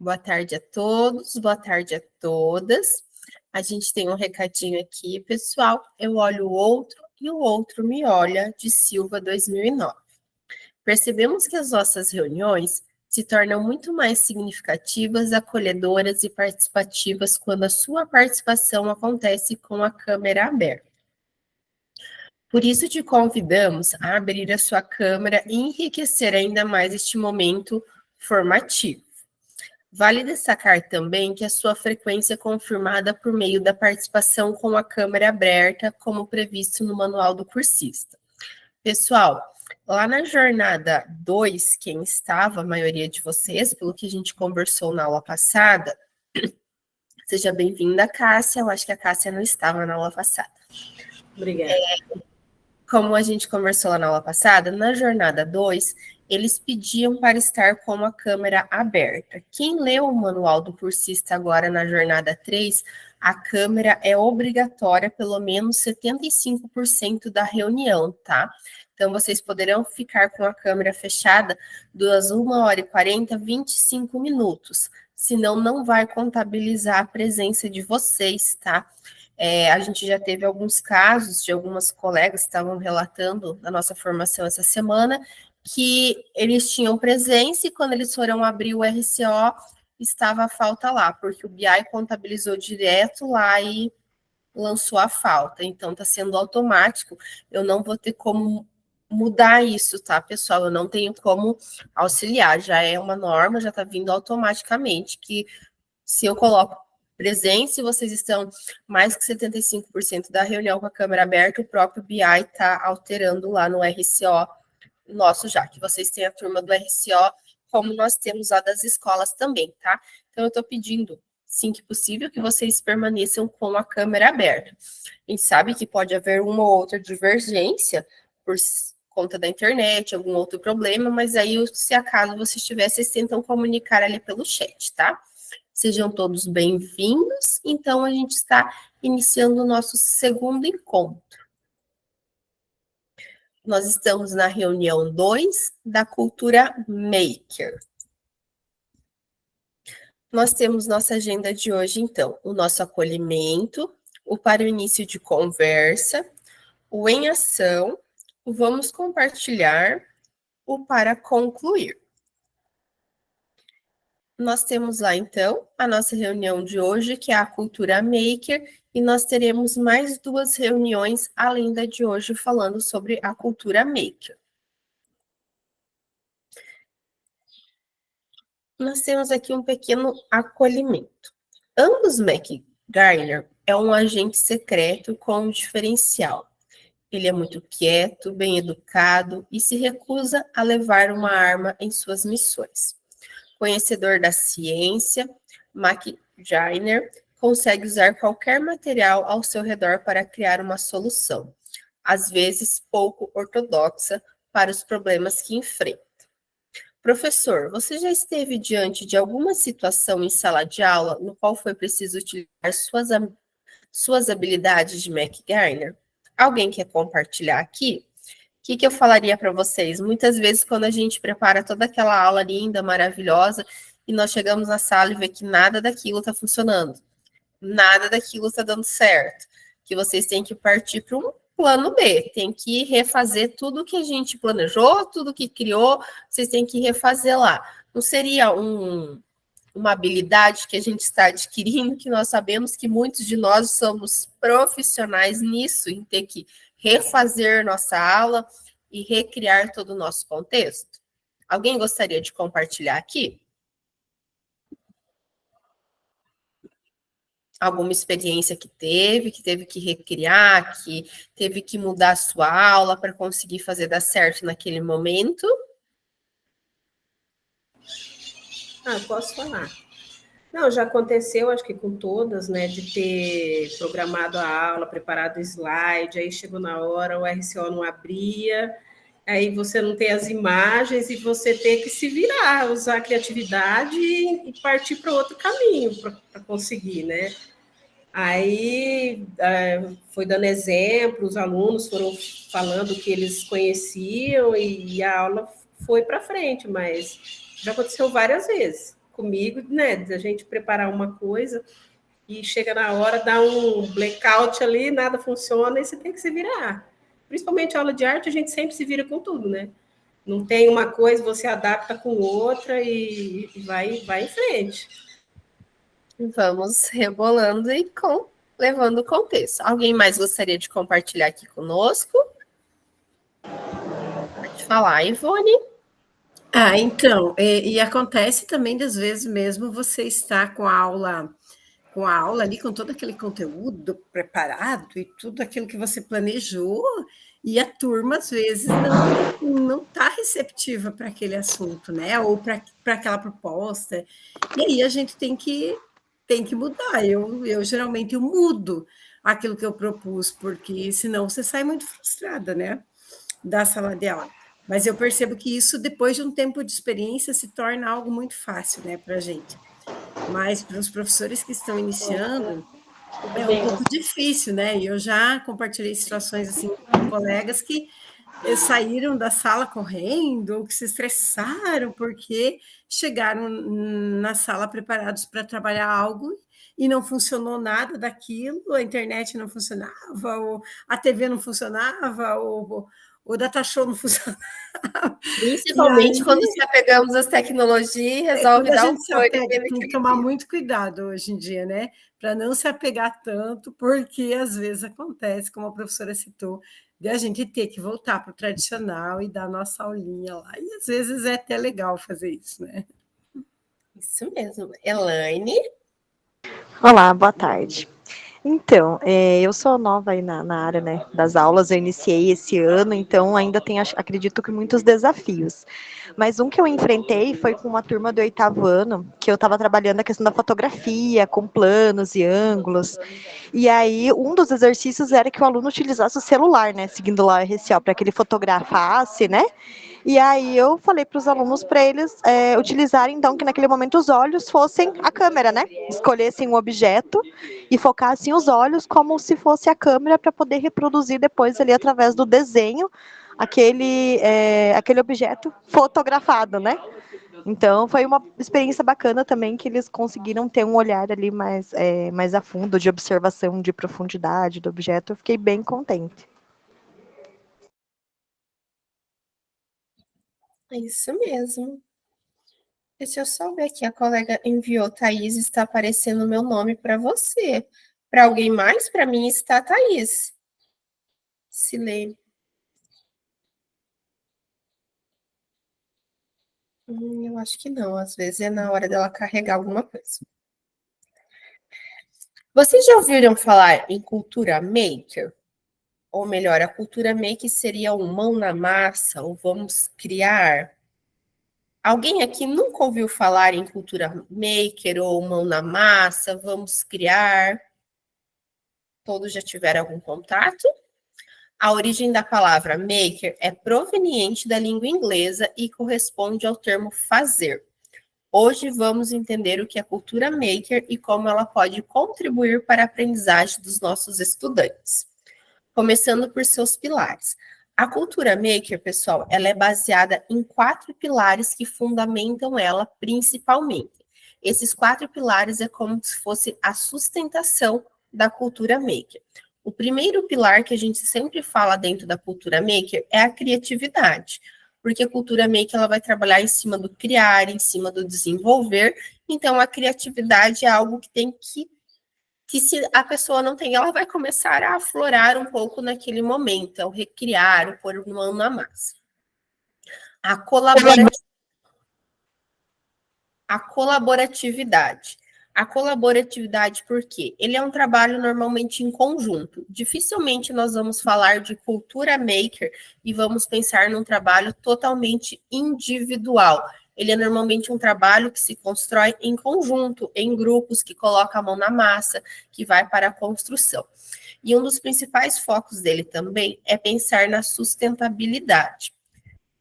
Boa tarde a todos, boa tarde a todas. A gente tem um recadinho aqui, pessoal. Eu olho o outro e o outro me olha, de Silva 2009. Percebemos que as nossas reuniões se tornam muito mais significativas, acolhedoras e participativas quando a sua participação acontece com a câmera aberta. Por isso, te convidamos a abrir a sua câmera e enriquecer ainda mais este momento formativo. Vale destacar também que a sua frequência é confirmada por meio da participação com a câmera aberta, como previsto no manual do cursista. Pessoal, lá na jornada 2, quem estava, a maioria de vocês, pelo que a gente conversou na aula passada, seja bem-vinda, Cássia. Eu acho que a Cássia não estava na aula passada. Obrigada. Como a gente conversou lá na aula passada, na jornada 2, eles pediam para estar com a câmera aberta. Quem leu o manual do cursista agora na jornada 3, a câmera é obrigatória pelo menos 75% da reunião, tá? Então, vocês poderão ficar com a câmera fechada das 1h40, 25 minutos. Senão, não vai contabilizar a presença de vocês, tá? A gente já teve alguns casos de algumas colegas que estavam relatando na nossa formação essa semana, que eles tinham presença e quando eles foram abrir o RCO, estava a falta lá, porque o BI contabilizou direto lá e lançou a falta. Então, está sendo automático. Eu não vou ter como mudar isso, tá, pessoal? Eu não tenho como auxiliar. Já é uma norma, já está vindo automaticamente, que se eu coloco presença e vocês estão mais que 75% da reunião com a câmera aberta, o próprio BI está alterando lá no RCO nosso já, que vocês têm a turma do RCO, como nós temos lá das escolas também, tá? Então, eu estou pedindo, sim que possível, que vocês permaneçam com a câmera aberta. A gente sabe que pode haver uma ou outra divergência por conta da internet, algum outro problema, mas aí, se acaso vocês tiverem, vocês tentam comunicar ali pelo chat, tá? Sejam todos bem-vindos. Então, a gente está iniciando o nosso segundo encontro. Nós estamos na reunião 2 da Cultura Maker. Nós temos nossa agenda de hoje, então, o nosso acolhimento, o para o início de conversa, o em ação, o vamos compartilhar, o para concluir. Nós temos lá, então, a nossa reunião de hoje, que é a Cultura Maker, e nós teremos mais 2 reuniões, além da de hoje, falando sobre a Cultura Maker. Nós temos aqui um pequeno acolhimento. Angus MacGyver é um agente secreto com um diferencial. Ele é muito quieto, bem educado e se recusa a levar uma arma em suas missões. Conhecedor da ciência, MacGyver consegue usar qualquer material ao seu redor para criar uma solução, às vezes pouco ortodoxa, para os problemas que enfrenta. Professor, você já esteve diante de alguma situação em sala de aula no qual foi preciso utilizar suas habilidades de MacGyver? Alguém quer compartilhar aqui? O que eu falaria para vocês? Muitas vezes, quando a gente prepara toda aquela aula linda, maravilhosa, e nós chegamos na sala e vê que nada daquilo está funcionando, nada daquilo está dando certo, que vocês têm que partir para um plano B, tem que refazer tudo que a gente planejou, tudo que criou, vocês têm que refazer lá. Não seria uma habilidade que a gente está adquirindo, que nós sabemos que muitos de nós somos profissionais nisso, em ter que refazer nossa aula e recriar todo o nosso contexto? Alguém gostaria de compartilhar aqui? Alguma experiência que teve que recriar, que teve que mudar a sua aula para conseguir fazer dar certo naquele momento? Posso falar. Não, já aconteceu, acho que com todas, né, de ter programado a aula, preparado o slide, aí chegou na hora, o RCO não abria, aí você não tem as imagens e você tem que se virar, usar a criatividade e partir para outro caminho para conseguir, né? Aí foi dando exemplo, os alunos foram falando que eles conheciam e a aula foi para frente, mas já aconteceu várias vezes comigo, né? Da gente preparar uma coisa e chega na hora, dá um blackout ali, nada funciona e você tem que se virar. Principalmente aula de arte, a gente sempre se vira com tudo, né? Não tem uma coisa, você adapta com outra e vai em frente. Vamos rebolando e levando o contexto. Alguém mais gostaria de compartilhar aqui conosco? Pode falar, Ivone. Então, e acontece também, das vezes mesmo, você está com a aula ali, com todo aquele conteúdo preparado e tudo aquilo que você planejou, e a turma, às vezes, não está receptiva para aquele assunto, né? Ou para aquela proposta. E aí a gente tem que mudar. Eu geralmente eu mudo aquilo que eu propus, porque senão você sai muito frustrada, né? Da sala de aula. Mas eu percebo que isso, depois de um tempo de experiência, se torna algo muito fácil, né, para a gente. Mas para os professores que estão iniciando, é um pouco difícil, né? E eu já compartilhei situações assim com colegas que saíram da sala correndo, ou que se estressaram porque chegaram na sala preparados para trabalhar algo e não funcionou nada daquilo, a internet não funcionava, ou a TV não funcionava, ou o data show não funcionava. Principalmente aí, quando se apegamos às tecnologias e resolve dar um fone. Tem que tomar muito cuidado hoje em dia, né? Para não se apegar tanto, porque às vezes acontece, como a professora citou, de a gente ter que voltar para o tradicional e dar nossa aulinha lá. E às vezes é até legal fazer isso, né? Isso mesmo. Elaine? Olá, boa tarde. Então, eu sou nova aí na área, né, das aulas, eu iniciei esse ano, então ainda tem, acredito que, muitos desafios. Mas um que eu enfrentei foi com uma turma do 8º ano, que eu estava trabalhando a questão da fotografia, com planos e ângulos, e aí um dos exercícios era que o aluno utilizasse o celular, né, seguindo lá o RCO, para que ele fotografasse, né, e aí eu falei para os alunos para eles utilizarem, então, que naquele momento os olhos fossem a câmera, né? Escolhessem um objeto e focassem os olhos como se fosse a câmera para poder reproduzir depois ali através do desenho aquele objeto fotografado, né? Então foi uma experiência bacana também, que eles conseguiram ter um olhar ali mais a fundo, de observação, de profundidade do objeto. Eu fiquei bem contente. É isso mesmo. Deixa eu só ver aqui, a colega enviou, Thaís, está aparecendo o meu nome para você. Para alguém mais, para mim está Thaís. Se lê. Eu acho que não, às vezes é na hora dela carregar alguma coisa. Vocês já ouviram falar em cultura maker? Ou melhor, a cultura maker seria o mão na massa, ou vamos criar. Alguém aqui nunca ouviu falar em cultura maker ou mão na massa, vamos criar? Todos já tiveram algum contato? A origem da palavra maker é proveniente da língua inglesa e corresponde ao termo fazer. Hoje vamos entender o que é cultura maker e como ela pode contribuir para a aprendizagem dos nossos estudantes. Começando por seus pilares. A cultura maker, pessoal, ela é baseada em 4 pilares que fundamentam ela principalmente. Esses 4 pilares é como se fosse a sustentação da cultura maker. O primeiro pilar que a gente sempre fala dentro da cultura maker é a criatividade, porque a cultura maker ela vai trabalhar em cima do criar, em cima do desenvolver, então a criatividade é algo que tem que se a pessoa não tem, ela vai começar a aflorar um pouco naquele momento, ao recriar, o pôr mão na massa. A colaboratividade. A colaboratividade, por quê? Ele é um trabalho normalmente em conjunto. Dificilmente nós vamos falar de cultura maker e vamos pensar num trabalho totalmente individual. Ele é normalmente um trabalho que se constrói em conjunto, em grupos, que coloca a mão na massa, que vai para a construção. E um dos principais focos dele também é pensar na sustentabilidade.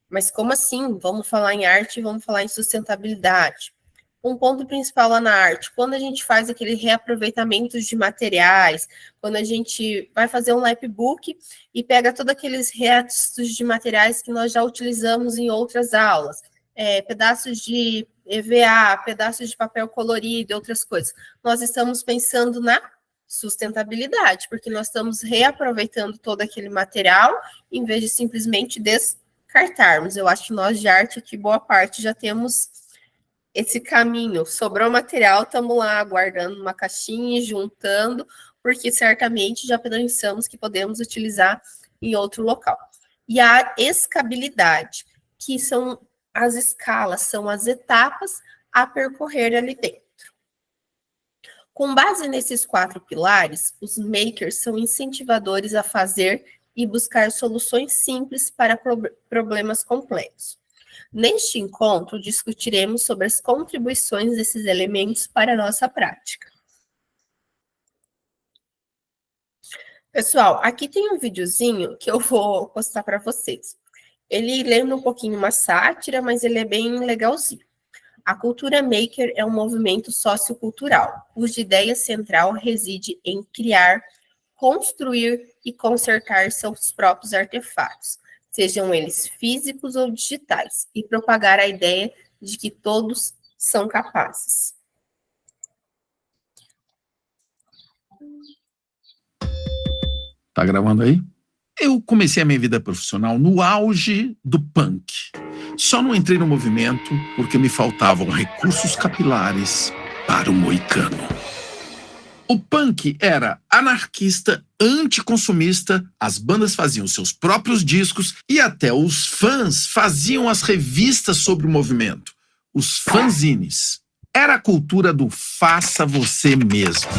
Mas como assim? Vamos falar em arte e vamos falar em sustentabilidade. Um ponto principal lá na arte, quando a gente faz aquele reaproveitamento de materiais, quando a gente vai fazer um lapbook e pega todos aqueles restos de materiais que nós já utilizamos em outras aulas, pedaços de EVA, pedaços de papel colorido e outras coisas. Nós estamos pensando na sustentabilidade, porque nós estamos reaproveitando todo aquele material em vez de simplesmente descartarmos. Eu acho que nós de arte aqui, boa parte, já temos esse caminho. Sobrou material, estamos lá guardando numa caixinha e juntando, porque certamente já pensamos que podemos utilizar em outro local. E a escabilidade, que são as escalas, são as etapas a percorrer ali dentro. Com base nesses 4 pilares, os makers são incentivadores a fazer e buscar soluções simples para problemas complexos. Neste encontro, discutiremos sobre as contribuições desses elementos para a nossa prática. Pessoal, aqui tem um videozinho que eu vou postar para vocês. Ele lembra um pouquinho uma sátira, mas ele é bem legalzinho. A cultura maker é um movimento sociocultural, cuja ideia central reside em criar, construir e consertar seus próprios artefatos, sejam eles físicos ou digitais, e propagar a ideia de que todos são capazes. Tá gravando aí? Eu comecei a minha vida profissional no auge do punk. Só não entrei no movimento porque me faltavam recursos capilares para o moicano. O punk era anarquista, anticonsumista, as bandas faziam seus próprios discos e até os fãs faziam as revistas sobre o movimento, os fanzines. Era a cultura do faça você mesmo.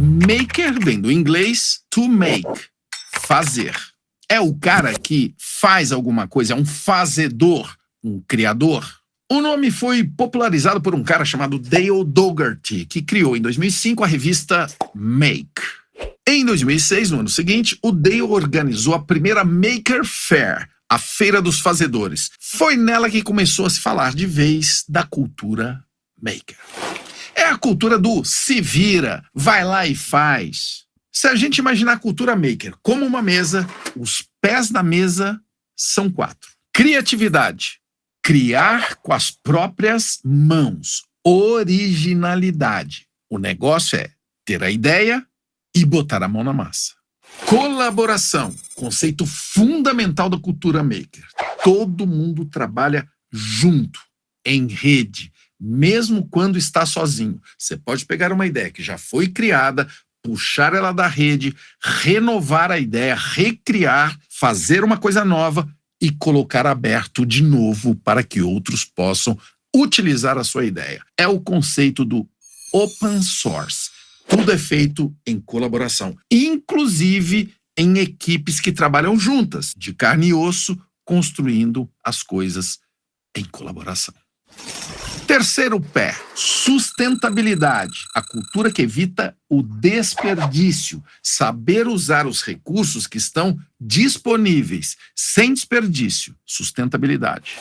Maker vem do inglês to make, fazer. É o cara que faz alguma coisa, é um fazedor, um criador. O nome foi popularizado por um cara chamado Dale Dougherty, que criou em 2005 a revista Make. Em 2006, no ano seguinte, o Dale organizou a primeira Maker Fair, a Feira dos Fazedores. Foi nela que começou a se falar de vez da cultura maker. É a cultura do se vira, vai lá e faz. Se a gente imaginar a cultura maker como uma mesa, os pés da mesa são 4. Criatividade. Criar com as próprias mãos. Originalidade. O negócio é ter a ideia e botar a mão na massa. Colaboração. Conceito fundamental da cultura maker. Todo mundo trabalha junto, em rede. Mesmo quando está sozinho, você pode pegar uma ideia que já foi criada, puxar ela da rede, renovar a ideia, recriar, fazer uma coisa nova e colocar aberto de novo para que outros possam utilizar a sua ideia. É o conceito do open source. Tudo é feito em colaboração, inclusive em equipes que trabalham juntas, de carne e osso, construindo as coisas em colaboração. Terceiro pé, sustentabilidade, a cultura que evita o desperdício, saber usar os recursos que estão disponíveis, sem desperdício, sustentabilidade.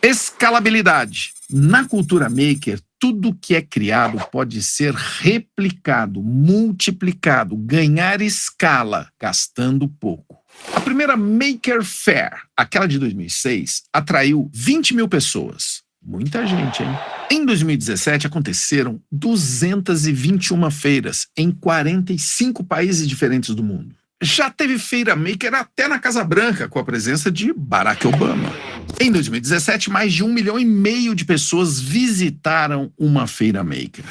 Escalabilidade, na cultura maker, tudo que é criado pode ser replicado, multiplicado, ganhar escala, gastando pouco. A primeira Maker Fair, aquela de 2006, atraiu 20 mil pessoas. Muita gente, hein? Em 2017, aconteceram 221 feiras em 45 países diferentes do mundo. Já teve feira maker até na Casa Branca, com a presença de Barack Obama. Em 2017, mais de 1,5 milhão de pessoas visitaram uma feira maker.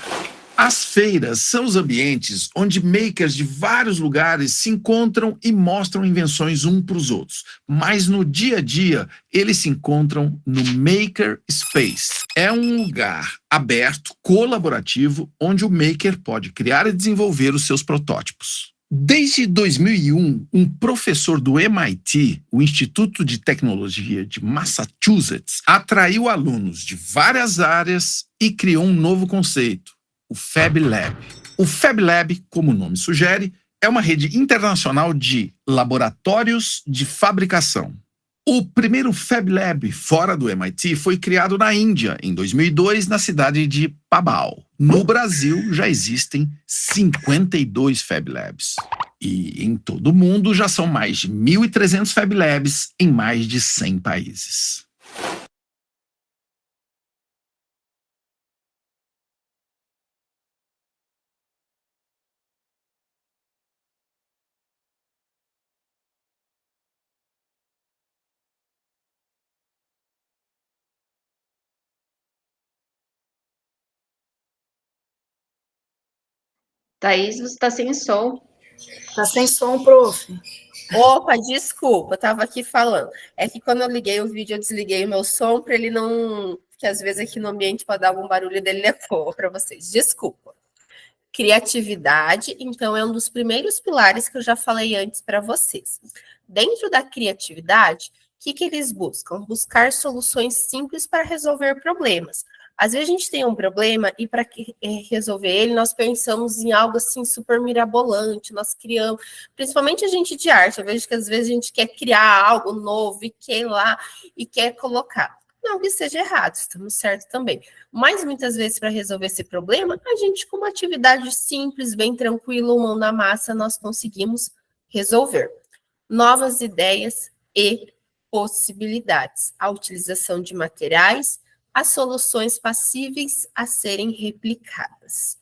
As feiras são os ambientes onde makers de vários lugares se encontram e mostram invenções uns para os outros. Mas no dia a dia, eles se encontram no Maker Space. É um lugar aberto, colaborativo, onde o maker pode criar e desenvolver os seus protótipos. Desde 2001, um professor do MIT, o Instituto de Tecnologia de Massachusetts, atraiu alunos de várias áreas e criou um novo conceito, o Fab Lab. O Fab Lab, como o nome sugere, é uma rede internacional de laboratórios de fabricação. O primeiro Fab Lab fora do MIT foi criado na Índia, em 2002, na cidade de Pabal. No Brasil, já existem 52 Fab Labs. E em todo o mundo já são mais de 1.300 Fab Labs em mais de 100 países. Thaís, você está sem som. Tá sem som, prof. Opa, desculpa, eu estava aqui falando. É que quando eu liguei o vídeo, eu desliguei o meu som para ele não. Porque às vezes aqui no ambiente pode dar algum barulho dele ecoa para vocês. Desculpa. Criatividade, então, é um dos primeiros pilares que eu já falei antes para vocês. Dentro da criatividade, o que eles buscam? Buscar soluções simples para resolver problemas. Às vezes a gente tem um problema e para resolver ele, nós pensamos em algo assim super mirabolante, nós criamos, principalmente a gente de arte, eu vejo que às vezes a gente quer criar algo novo e quer ir lá e quer colocar. Não que seja errado, estamos certos também. Mas muitas vezes, para resolver esse problema, a gente, com uma atividade simples, bem tranquila, mão na massa, nós conseguimos resolver. Novas ideias e possibilidades. A utilização de materiais, as soluções passíveis a serem replicadas.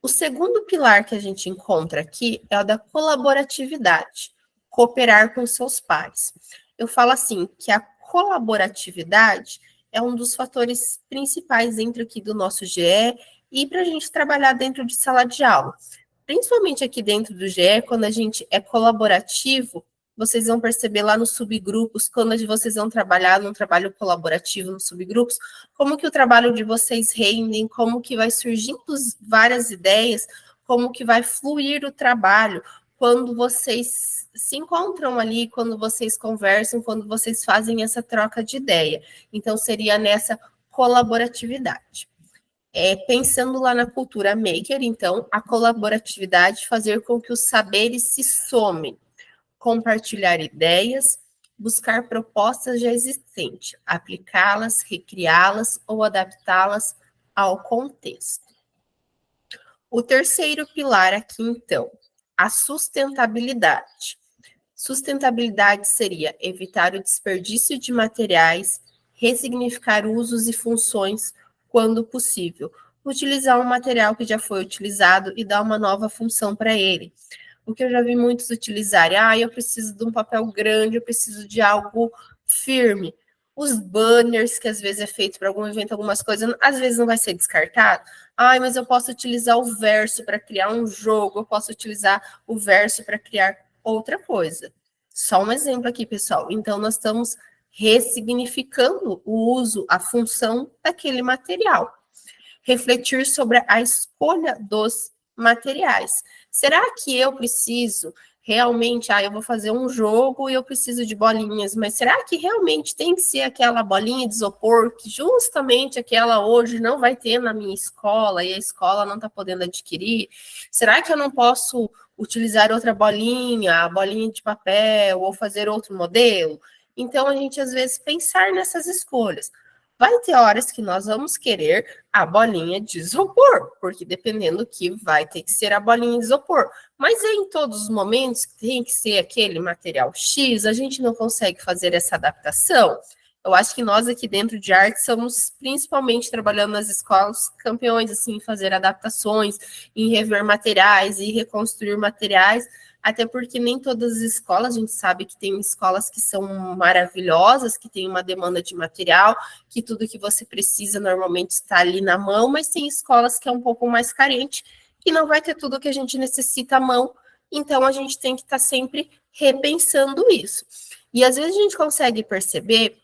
O segundo pilar que a gente encontra aqui é o da colaboratividade. Cooperar com seus pares. Eu falo assim, que a colaboratividade é um dos fatores principais dentro aqui do nosso GE e para a gente trabalhar dentro de sala de aula. Principalmente aqui dentro do GE, quando a gente é colaborativo, vocês vão perceber lá nos subgrupos, quando vocês vão trabalhar num trabalho colaborativo nos subgrupos, como que o trabalho de vocês rendem, como que vai surgindo várias ideias, como que vai fluir o trabalho, quando vocês se encontram ali, quando vocês conversam, quando vocês fazem essa troca de ideia. Então, seria nessa colaboratividade. Pensando lá na cultura maker, então, a colaboratividade fazer com que os saberes se somem, compartilhar ideias, buscar propostas já existentes, aplicá-las, recriá-las ou adaptá-las ao contexto. O terceiro pilar aqui, então, a sustentabilidade. Sustentabilidade seria evitar o desperdício de materiais, ressignificar usos e funções quando possível, utilizar um material que já foi utilizado e dar uma nova função para ele. O que eu já vi muitos utilizarem, eu preciso de um papel grande, eu preciso de algo firme. Os banners, que às vezes é feito para algum evento, algumas coisas, às vezes não vai ser descartado. Mas eu posso utilizar o verso para criar um jogo, eu posso utilizar o verso para criar outra coisa. Só um exemplo aqui, pessoal. Então, nós estamos ressignificando o uso, a função daquele material. Refletir sobre a escolha dos materiais. Será que eu preciso realmente, eu vou fazer um jogo e eu preciso de bolinhas, mas será que realmente tem que ser aquela bolinha de isopor que justamente aquela hoje não vai ter na minha escola e a escola não está podendo adquirir? Será que eu não posso utilizar outra bolinha, a bolinha de papel, ou fazer outro modelo? Então, a gente, às vezes, pensar nessas escolhas. Vai ter horas que nós vamos querer a bolinha de isopor, porque dependendo que vai ter que ser a bolinha de isopor. Mas em todos os momentos que tem que ser aquele material X, a gente não consegue fazer essa adaptação. Eu acho que nós aqui dentro de arte somos principalmente trabalhando nas escolas campeões, assim, em fazer adaptações, em rever materiais e reconstruir materiais, até porque nem todas as escolas, a gente sabe que tem escolas que são maravilhosas, que tem uma demanda de material, que tudo que você precisa normalmente está ali na mão, mas tem escolas que é um pouco mais carente, que não vai ter tudo que a gente necessita à mão, então a gente tem que estar sempre repensando isso. E às vezes a gente consegue perceber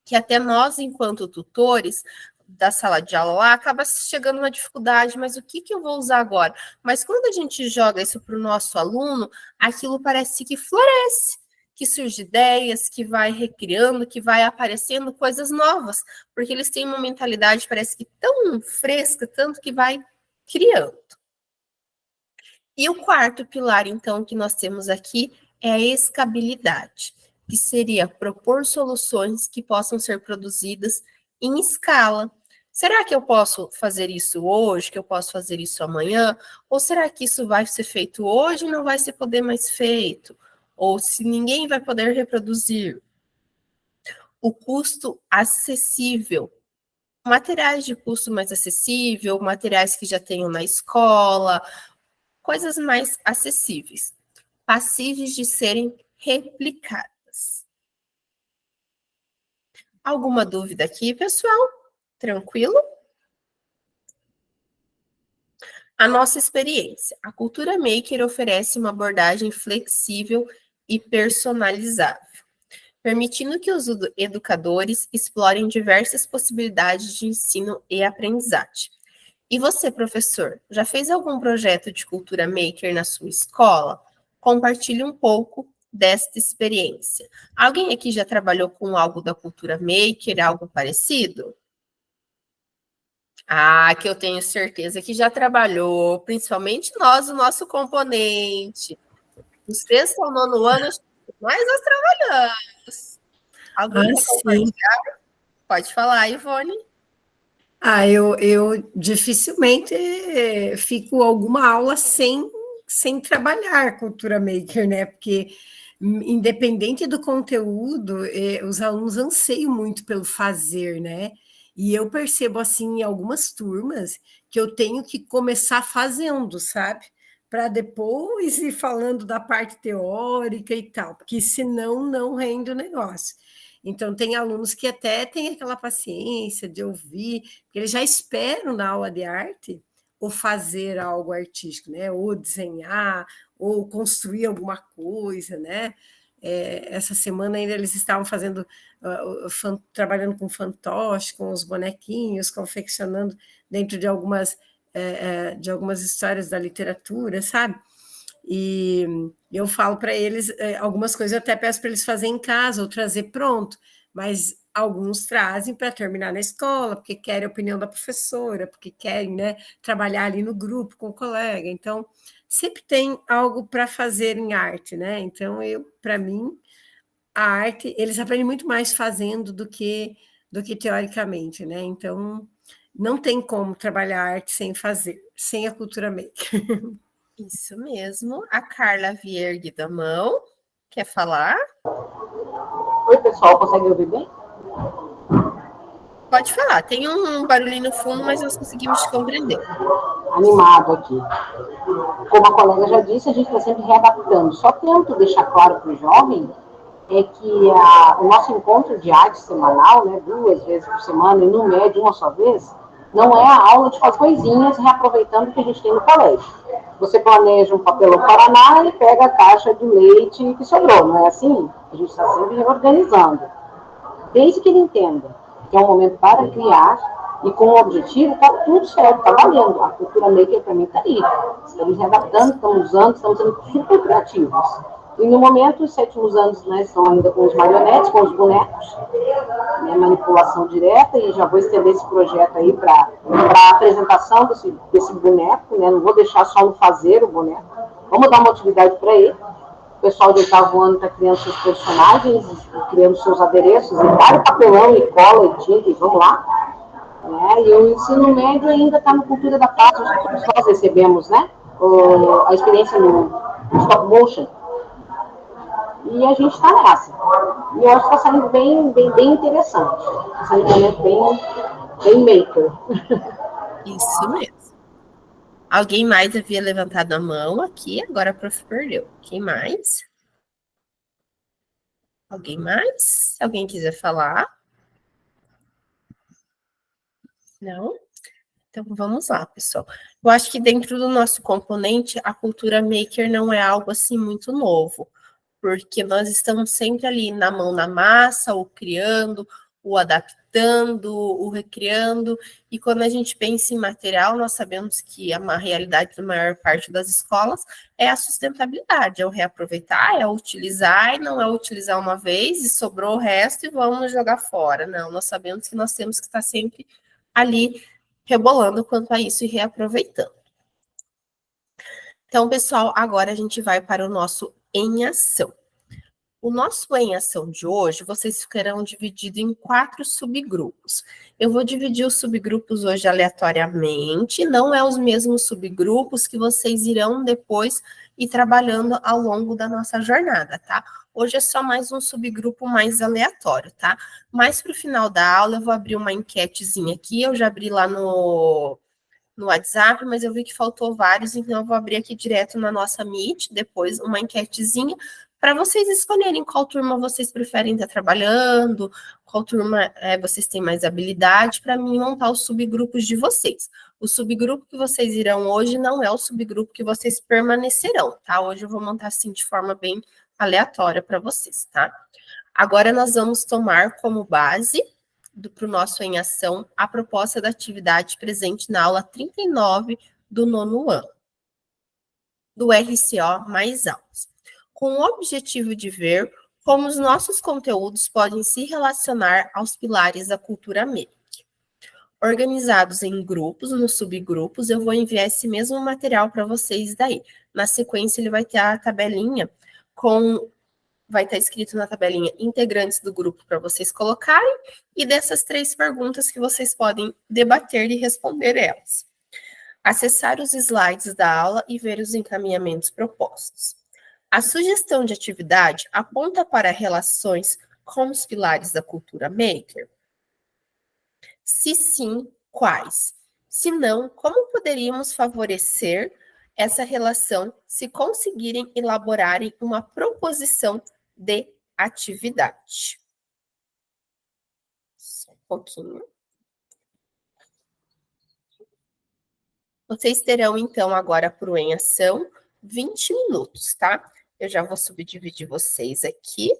que até nós, enquanto tutores da sala de aula lá, acaba chegando uma dificuldade, mas o que eu vou usar agora? Mas quando a gente joga isso para o nosso aluno, aquilo parece que floresce, que surge ideias, que vai recriando, que vai aparecendo coisas novas, porque eles têm uma mentalidade, parece que tão fresca, tanto que vai criando. E o quarto pilar, então, que nós temos aqui é a escalabilidade, que seria propor soluções que possam ser produzidas em escala, Será que eu posso fazer isso hoje, que eu posso fazer isso amanhã? Ou será que isso vai ser feito hoje e não vai ser poder mais feito? Ou se ninguém vai poder reproduzir? O custo acessível. Materiais de custo mais acessível, materiais que já tenham na escola, coisas mais acessíveis, passíveis de serem replicadas. Alguma dúvida aqui, pessoal? Tranquilo? A nossa experiência. A cultura maker oferece uma abordagem flexível e personalizável, permitindo que os educadores explorem diversas possibilidades de ensino e aprendizagem. E você, professor, já fez algum projeto de cultura maker na sua escola? Compartilhe um pouco desta experiência. Alguém aqui já trabalhou com algo da cultura maker, algo parecido? Ah, que eu tenho certeza que já trabalhou, principalmente nós, o nosso componente. Os sexto ao nono ano, mas nós trabalhamos. Alguém quer sim. compartilhar? Pode falar, Ivone. Eu dificilmente fico alguma aula sem trabalhar cultura maker, né? Porque, independente do conteúdo, os alunos anseiam muito pelo fazer, né? E eu percebo, assim, em algumas turmas, que eu tenho que começar fazendo, sabe? Para depois ir falando da parte teórica e tal, porque senão não rende o negócio. Então, tem alunos que até têm aquela paciência de ouvir, porque eles já esperam na aula de arte ou fazer algo artístico, né? Ou desenhar, ou construir alguma coisa, né? Essa semana ainda eles estavam fazendo, trabalhando com fantoche, com os bonequinhos, confeccionando dentro de algumas histórias da literatura, sabe? E eu falo para eles, algumas coisas eu até peço para eles fazerem em casa ou trazer pronto, mas alguns trazem para terminar na escola, porque querem a opinião da professora, porque querem, né, trabalhar ali no grupo com o colega. Então, sempre tem algo para fazer em arte, né? Então, para mim, a arte, eles aprendem muito mais fazendo do que teoricamente, né? Então, não tem como trabalhar arte sem fazer, sem a cultura maker. Isso mesmo. A Carla Viergue da mão. Quer falar? Oi, pessoal, consegue ouvir bem? Pode falar. Tem um barulhinho no fundo, mas nós conseguimos te compreender. Animado aqui. Como a colega já disse, a gente está sempre readaptando. Só tento deixar claro para o jovem que o nosso encontro de arte semanal, né, 2 vezes por semana, e no médio uma só vez, não é a aula de fazer coisinhas reaproveitando o que a gente tem no colégio. Você planeja um papelão Paraná e pega a caixa de leite que sobrou, não é assim? A gente está sempre reorganizando. Desde que ele entenda que é um momento para criar e com o objetivo, está tudo certo, está valendo. A cultura maker para mim está aí. Estamos readaptando, estamos usando, estamos sendo super criativos. E no momento, os 7º anos, né, estão ainda com os marionetes, com os bonecos, né, manipulação direta, e já vou estender esse projeto aí para a apresentação desse boneco, né, não vou deixar só no fazer o boneco, vamos dar uma atividade para ele. O pessoal do 8º ano está criando seus personagens, criando seus adereços, e vários papelão, e cola, e tinta, e vamos lá. Né, e o ensino médio ainda está no Cultura da Paz, nós recebemos, né, a experiência no stop motion. E a gente está nessa. E eu acho que está saindo bem interessante. Está saindo um momento bem maker. Isso mesmo. Alguém mais havia levantado a mão aqui, agora a prof perdeu. Quem mais? Alguém mais? Se alguém quiser falar. Não? Então, vamos lá, pessoal. Eu acho que dentro do nosso componente, a cultura maker não é algo assim muito novo, porque nós estamos sempre ali na mão na massa, ou criando, ou adaptando, ou recriando, e quando a gente pensa em material, nós sabemos que a realidade da maior parte das escolas é a sustentabilidade, é o reaproveitar, é o utilizar, e não é utilizar uma vez e sobrou o resto e vamos jogar fora. Não, nós sabemos que nós temos que estar sempre ali rebolando quanto a isso e reaproveitando. Então, pessoal, agora a gente vai para o nosso em ação. O nosso em ação de hoje, vocês ficarão divididos em 4 subgrupos. Eu vou dividir os subgrupos hoje aleatoriamente, não é os mesmos subgrupos que vocês irão depois ir trabalhando ao longo da nossa jornada, tá? Hoje é só mais um subgrupo mais aleatório, tá? Mais para o final da aula, eu vou abrir uma enquetezinha aqui, eu já abri lá no WhatsApp, mas eu vi que faltou vários, então eu vou abrir aqui direto na nossa Meet, depois uma enquetezinha, para vocês escolherem qual turma vocês preferem estar trabalhando, qual turma vocês têm mais habilidade, para mim montar os subgrupos de vocês. O subgrupo que vocês irão hoje não é o subgrupo que vocês permanecerão, tá? Hoje eu vou montar assim de forma bem aleatória para vocês, tá? Agora nós vamos tomar como base para o nosso em ação a proposta da atividade presente na aula 39 do nono ano, do RCO mais aulas, com o objetivo de ver como os nossos conteúdos podem se relacionar aos pilares da cultura make. Organizados em grupos, nos subgrupos, eu vou enviar esse mesmo material para vocês daí. Na sequência, ele vai ter a tabelinha vai estar escrito na tabelinha integrantes do grupo para vocês colocarem, e dessas 3 perguntas que vocês podem debater e responder elas. Acessar os slides da aula e ver os encaminhamentos propostos. A sugestão de atividade aponta para relações com os pilares da cultura maker? Se sim, quais? Se não, como poderíamos favorecer essa relação se conseguirem elaborarem uma proposição de atividade? Só um pouquinho. Vocês terão, então, agora para o em ação 20 minutos, tá? Eu já vou subdividir vocês aqui.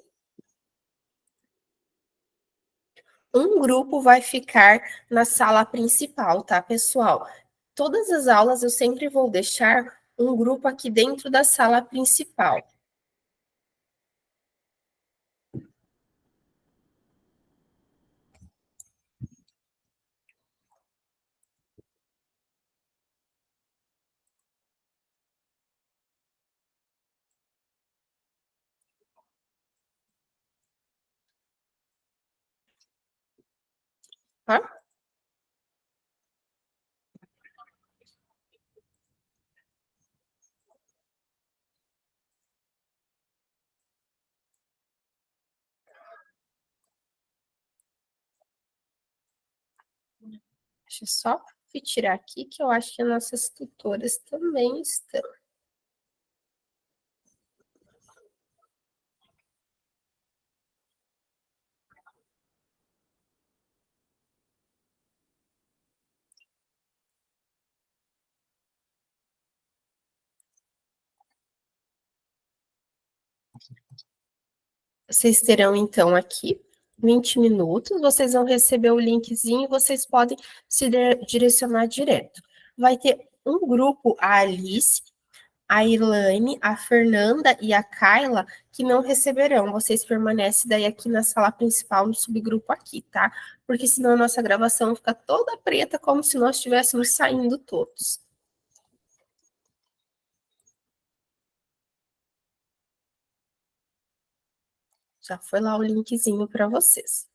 Um grupo vai ficar na sala principal, tá, pessoal? Todas as aulas eu sempre vou deixar um grupo aqui dentro da sala principal. Tá? Deixa eu só tirar aqui, que eu acho que nossas tutoras também estão. Vocês terão, então, aqui 20 minutos, vocês vão receber o linkzinho e vocês podem se direcionar direto. Vai ter um grupo, a Alice, a Ilane, a Fernanda e a Kayla, que não receberão. Vocês permanecem daí aqui na sala principal, no subgrupo aqui, tá? Porque senão a nossa gravação fica toda preta, como se nós estivéssemos saindo todos. Já foi lá o linkzinho para vocês.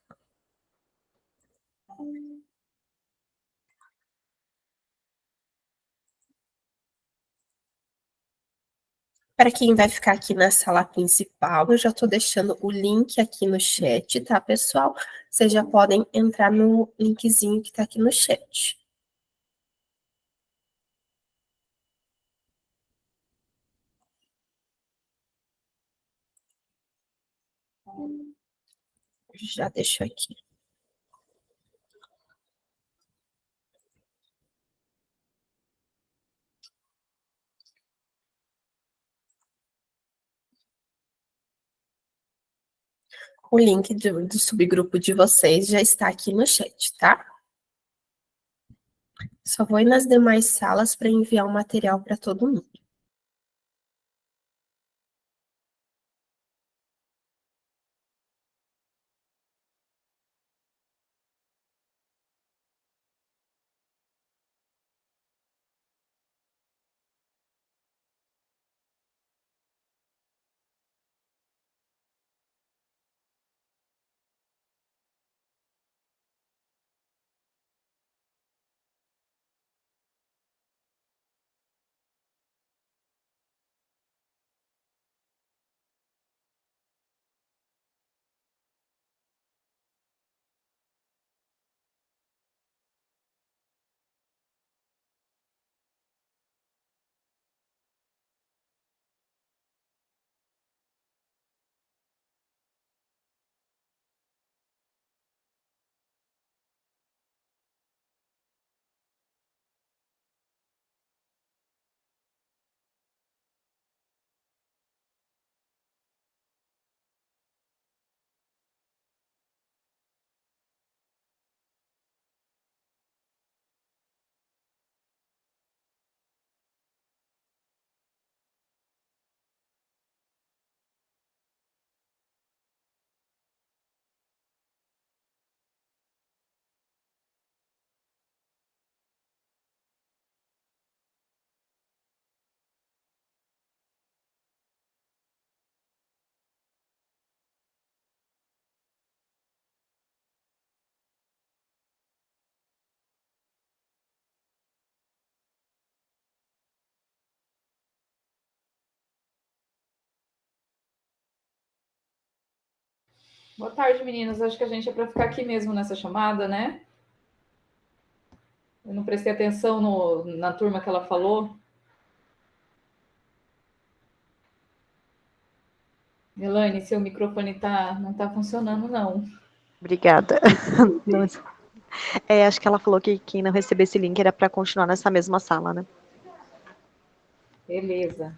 Para quem vai ficar aqui na sala principal, eu já estou deixando o link aqui no chat, tá, pessoal? Vocês já podem entrar no linkzinho que está aqui no chat. Já deixo aqui. O link do subgrupo de vocês já está aqui no chat, tá? Só vou ir nas demais salas para enviar o material para todo mundo. Boa tarde, meninas. Acho que a gente é para ficar aqui mesmo nessa chamada, né? Eu não prestei atenção na turma que ela falou. Elaine, seu microfone não está funcionando, não. Obrigada. Acho que ela falou que quem não receber esse link era para continuar nessa mesma sala, né? Beleza.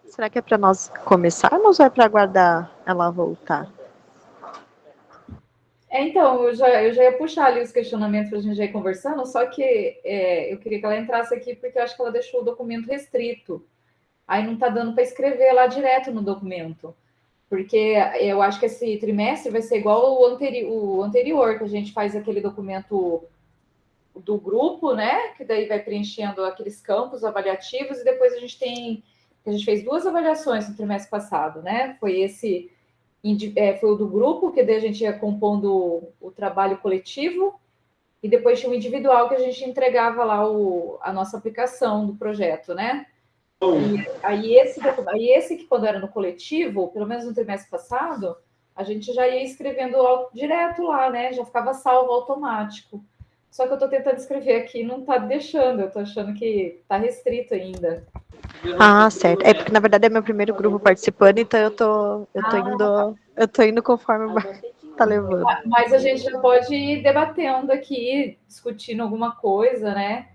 Será que é para nós começarmos ou é para aguardar ela voltar? Então, eu já ia puxar ali os questionamentos para a gente já ir conversando, só que eu queria que ela entrasse aqui porque eu acho que ela deixou o documento restrito. Aí não está dando para escrever lá direto no documento. Porque eu acho que esse trimestre vai ser igual o anterior, que a gente faz aquele documento do grupo, né? Que daí vai preenchendo aqueles campos avaliativos e depois a gente fez 2 avaliações no trimestre passado, né? Foi foi o do grupo, que daí a gente ia compondo o trabalho coletivo, e depois tinha o individual que a gente entregava lá a nossa aplicação do projeto, né? E aí esse que quando era no coletivo, pelo menos no trimestre passado, a gente já ia escrevendo direto lá, né? Já ficava salvo automático. Só que eu estou tentando escrever aqui e não está deixando, eu estou achando que está restrito ainda. Ah, certo. É porque na verdade é meu primeiro grupo participando, então eu tô indo conforme tá levando. Mas a gente já pode ir debatendo aqui, discutindo alguma coisa, né?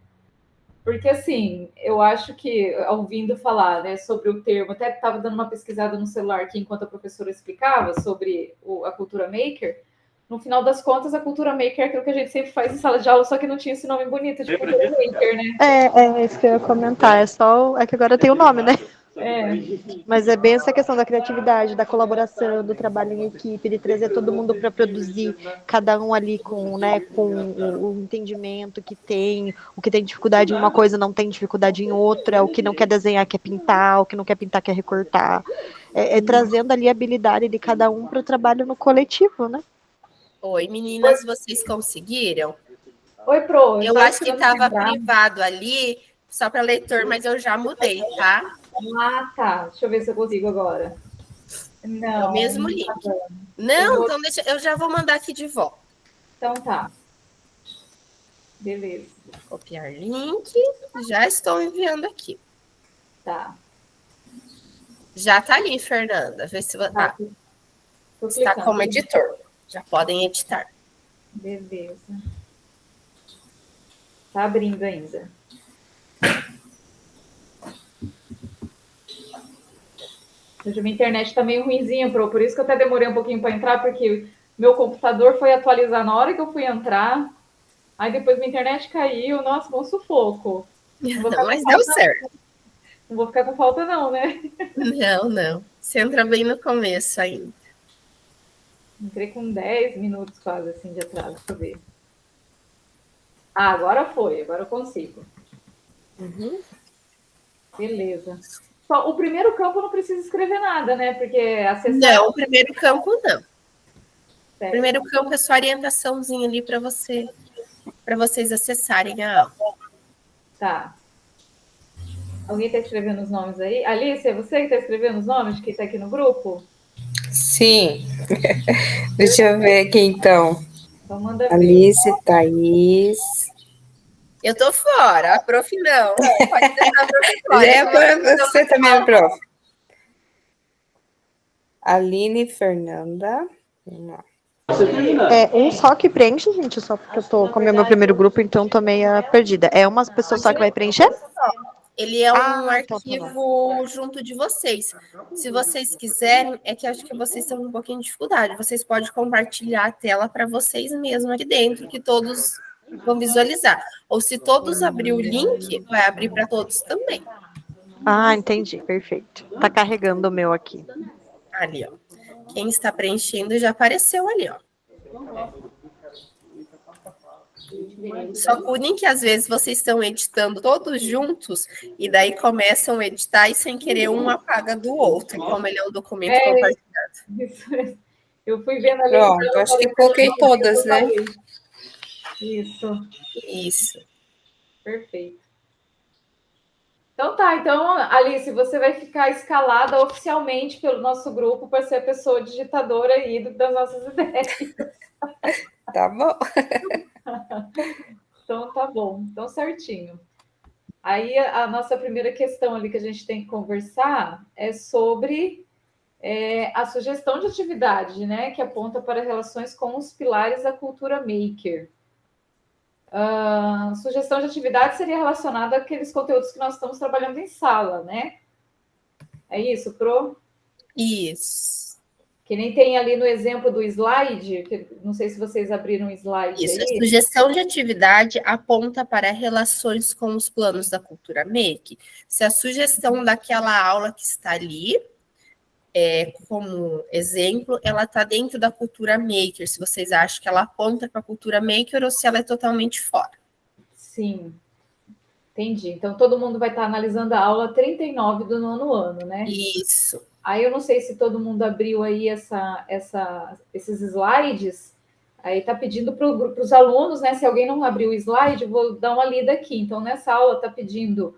Porque assim, eu acho que ouvindo falar, né, sobre o termo, até estava dando uma pesquisada no celular aqui enquanto a professora explicava sobre a cultura maker. No final das contas, a cultura maker é aquilo que a gente sempre faz em sala de aula, só que não tinha esse nome bonito de cultura maker, né? É isso que eu ia comentar. É que agora tem o nome, né? Mas é bem essa questão da criatividade, da colaboração, do trabalho em equipe, de trazer todo mundo para produzir, cada um ali com o entendimento que tem, o que tem dificuldade em uma coisa não tem dificuldade em outra, o que não quer desenhar quer pintar, o que não quer pintar quer recortar. Trazendo ali a habilidade de cada um para o trabalho no coletivo, né? Oi, meninas, vocês conseguiram? Oi, Pro. Eu acho que estava privado ali, só para leitor, mas eu já mudei, tá? Ah, tá. Deixa eu ver se eu consigo agora. Não. É o mesmo link. Não, então eu já vou mandar aqui de volta. Então tá. Beleza. Copiar link. Já estou enviando aqui. Tá. Já tá ali, Fernanda. Vê se está como editor. Já podem editar. Beleza. Tá abrindo ainda. Hoje a minha internet tá meio ruinzinha, por isso que eu até demorei um pouquinho para entrar, porque meu computador foi atualizar na hora que eu fui entrar. Aí depois minha internet caiu. Nossa, bom sufoco. Mas deu certo. Não vou ficar com falta, não, né? Não. Você entra bem no começo ainda. Entrei com 10 minutos quase assim de atraso, deixa eu ver. Ah, agora foi, agora eu consigo. Uhum. Beleza. Só, o primeiro campo não precisa escrever nada, né? Porque acessar... Não, o primeiro campo não. Certo. O primeiro campo é só orientaçãozinha ali para vocês acessarem a aula. Tá. Alguém está escrevendo os nomes aí? Alice, é você que está escrevendo os nomes que está aqui no grupo? Sim. Deixa eu ver aqui, então. Então manda Alice, Thaís. Eu tô fora, a prof não. Pode deixar a prof fora. É você também, prof. Aline e Fernanda. Um só que preenche, gente, só porque eu tô com o meu primeiro grupo, então tô meio perdida. É uma pessoa só que vai preencher? Ele é um arquivo junto de vocês. Se vocês quiserem, é que acho que vocês têm um pouquinho de dificuldade. Vocês podem compartilhar a tela para vocês mesmos aqui dentro, que todos vão visualizar. Ou se todos abrir o link, vai abrir para todos também. Ah, entendi, perfeito. Tá carregando o meu aqui. Ali, ó. Quem está preenchendo já apareceu ali, ó. Só cuidem que às vezes vocês estão editando todos juntos e daí começam a editar e sem querer um apaga do outro, como ele é um documento compartilhado. Eu fui vendo ali. Pronto, acho que coloquei todas, né? Isso. Perfeito. Então tá, então, Alice, você vai ficar escalada oficialmente pelo nosso grupo para ser a pessoa digitadora aí das nossas ideias. Tá bom. Então tá bom, então certinho. Aí a nossa primeira questão ali que a gente tem que conversar é sobre a sugestão de atividade, né, que aponta para relações com os pilares da cultura maker. Sugestão de atividade seria relacionada àqueles conteúdos que nós estamos trabalhando em sala, né? É isso, Pro? Isso. Que nem tem ali no exemplo do slide, que não sei se vocês abriram o slide Isso, aí. a sugestão de atividade aponta para relações com os planos da cultura maker. Se a sugestão daquela aula que está ali, como exemplo, ela está dentro da cultura maker, se vocês acham que ela aponta para a cultura maker ou se ela é totalmente fora. Sim, entendi. Então, todo mundo vai estar analisando a aula 39 do 9º ano, né? Isso. Aí, eu não sei se todo mundo abriu aí esses slides, aí está pedindo para os alunos, né? Se alguém não abriu o slide, eu vou dar uma lida aqui. Então, nessa aula está pedindo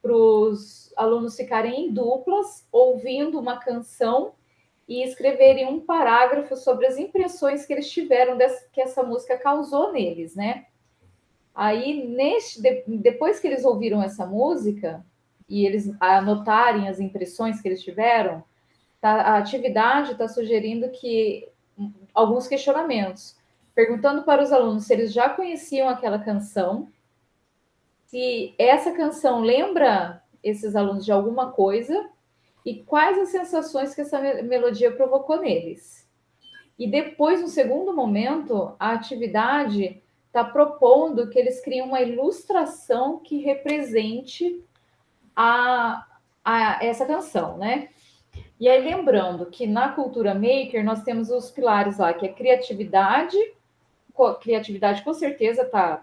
para os alunos ficarem em duplas, ouvindo uma canção e escreverem um parágrafo sobre as impressões que eles tiveram que essa música causou neles, né? Aí, depois que eles ouviram essa música e eles anotarem as impressões que eles tiveram, a atividade está sugerindo que alguns questionamentos, perguntando para os alunos se eles já conheciam aquela canção, se essa canção lembra esses alunos de alguma coisa e quais as sensações que essa melodia provocou neles. E depois, no segundo momento, a atividade está propondo que eles criem uma ilustração que represente essa canção, né? E aí, lembrando que na cultura maker nós temos os pilares lá, que é criatividade. Criatividade com certeza está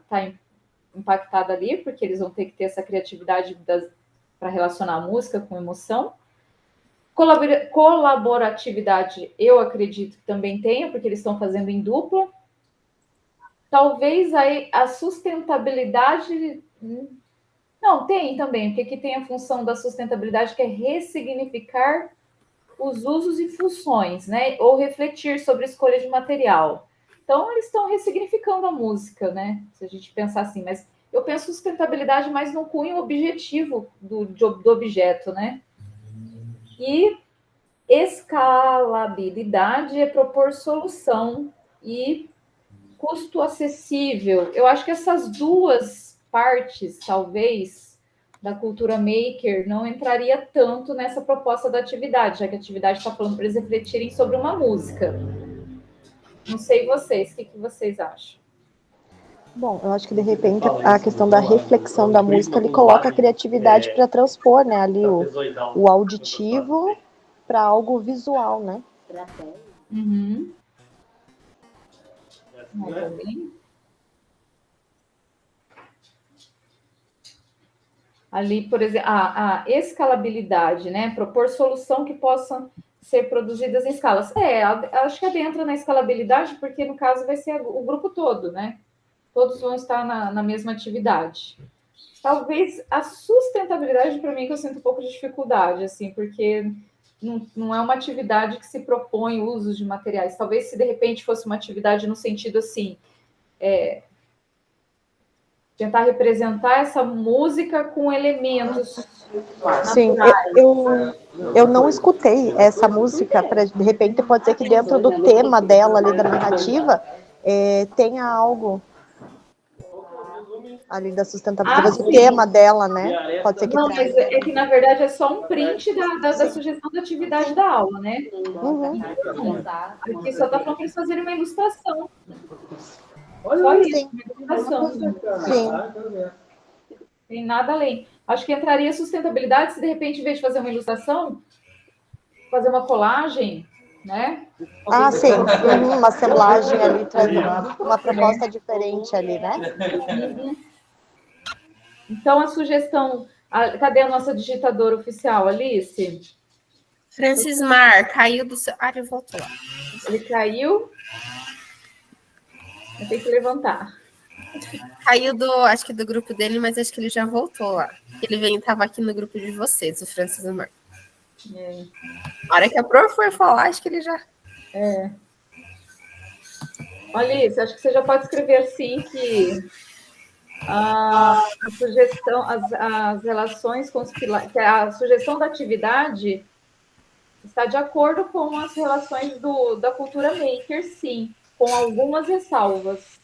impactada ali, porque eles vão ter que ter essa criatividade para relacionar a música com emoção. Colaboratividade, eu acredito que também tenha, porque eles estão fazendo em dupla. Talvez a sustentabilidade... Não, tem também, porque aqui tem a função da sustentabilidade, que é ressignificar os usos e funções, né? Ou refletir sobre a escolha de material. Então, eles estão ressignificando a música, né? Se a gente pensar assim, mas eu penso sustentabilidade mais no cunho objetivo do objeto, né? E escalabilidade é propor solução e custo acessível. Eu acho que essas duas partes, talvez, da cultura maker não entraria tanto nessa proposta da atividade, já que a atividade está falando para eles refletirem sobre uma música. Não sei vocês, o que vocês acham? Bom, eu acho que de repente a questão da reflexão da música, ele coloca a criatividade para transpor, né, ali o auditivo para algo visual, né? Uhum. Ali, por exemplo, a escalabilidade, né? Propor solução que possam ser produzidas em escalas. Acho que adentra na escalabilidade, porque no caso vai ser o grupo todo, né? Todos vão estar na mesma atividade. Talvez a sustentabilidade, para mim, que eu sinto um pouco de dificuldade, assim, porque não é uma atividade que se propõe o uso de materiais. Talvez se de repente fosse uma atividade no sentido assim, tentar representar essa música com elementos. Sim, eu não escutei essa música, de repente pode ser que dentro do tema dela ali da narrativa tenha algo ali da sustentabilidade, o tema dela, né? Pode ser que não, mas é que na verdade é só um print da sugestão da atividade da aula, né? Uhum. Aqui só está falando para eles fazerem uma ilustração. Só isso, Sim. recomendação. Sim. Tem nada além. Acho que entraria sustentabilidade se, de repente, em vez de fazer uma ilustração, fazer uma colagem, né? Ah, sim. Uma assemblagem ali, traz uma proposta diferente ali, né? Então, a sugestão... Cadê a nossa digitadora oficial, Alice? Francis Mar, caiu do seu... Ah, ele voltou lá. Ele caiu. Eu tenho que levantar. Caiu acho que do grupo dele, mas acho que ele já voltou lá. Ele estava aqui no grupo de vocês, o Francis Mar. A hora que a prof foi falar, acho que ele já... Alice, acho que você já pode escrever sim que a sugestão, as relações com os pilares, que a sugestão da atividade está de acordo com as relações da cultura maker, sim, com algumas ressalvas.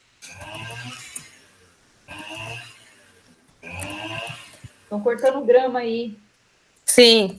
Estão cortando grama aí. Sim.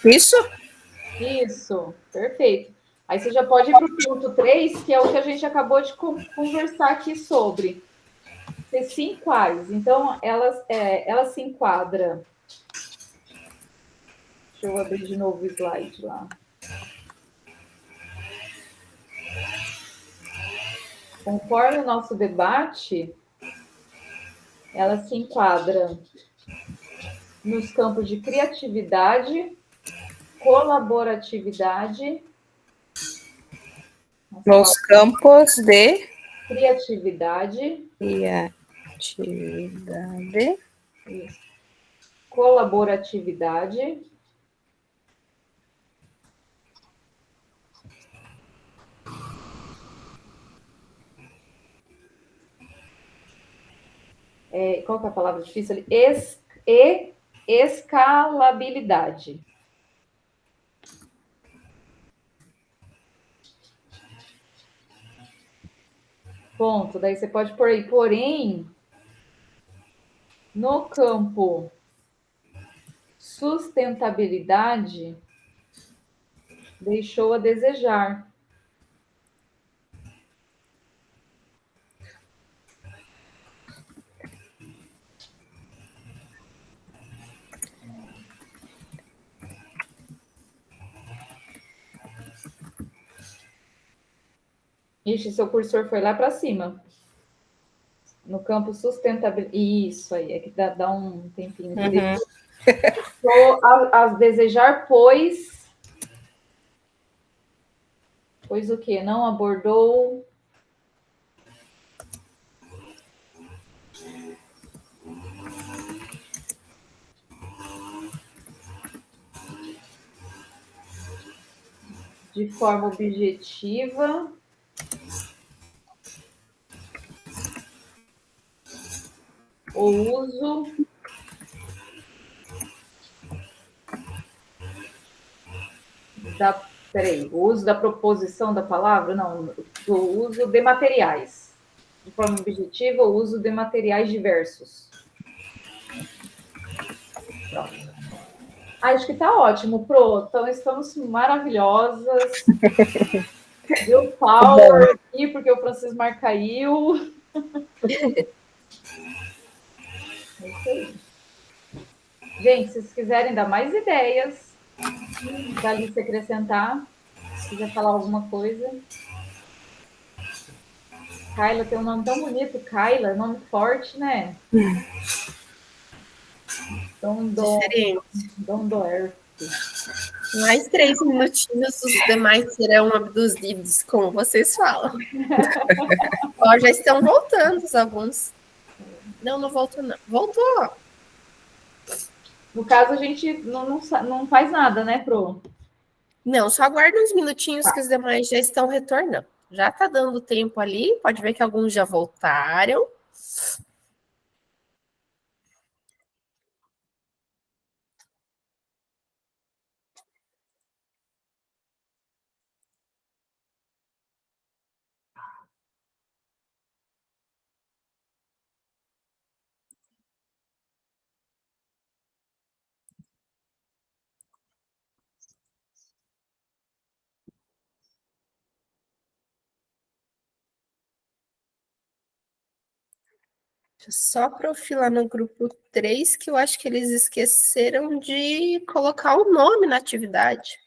Isso? Isso, perfeito. Aí você já pode ir para o ponto 3, que é o que a gente acabou de conversar aqui sobre. Ser sim quais. Então, ela se enquadra. Deixa eu abrir de novo o slide lá. Conforme o nosso debate, ela se enquadra nos campos de criatividade, colaboratividade. Nos campos de Criatividade. Criatividade. Isso. Colaboratividade. Qual que é a palavra difícil ali? Escalabilidade. Ponto. Daí você pode pôr aí, porém, no campo sustentabilidade, deixou a desejar. Ixi, seu cursor foi lá para cima. No campo sustentabilidade. Isso aí, é que dá um tempinho. A desejar, pois o quê? Não abordou. De forma objetiva. O uso o uso da proposição da palavra? Não, do uso de materiais. De forma objetiva, o uso de materiais diversos. Pronto. Acho que está ótimo, Pro. Então, estamos maravilhosas. Deu power aqui, porque o Francis Mar caiu. É isso aí. Gente, se vocês quiserem dar mais ideias, da Alice acrescentar, se quiser falar alguma coisa. Kyla tem um nome tão bonito, Kyla, nome forte, né? Dondoer. Mais 3 minutinhos, os demais serão abduzidos, como vocês falam. Ó, já estão voltando alguns. Não voltou, não. Voltou. No caso, a gente não faz nada, né, Pro? Não, só aguarda uns minutinhos que os demais já estão retornando. Já está dando tempo ali, pode ver que alguns já voltaram. Só profilar no grupo 3, que eu acho que eles esqueceram de colocar o nome na atividade.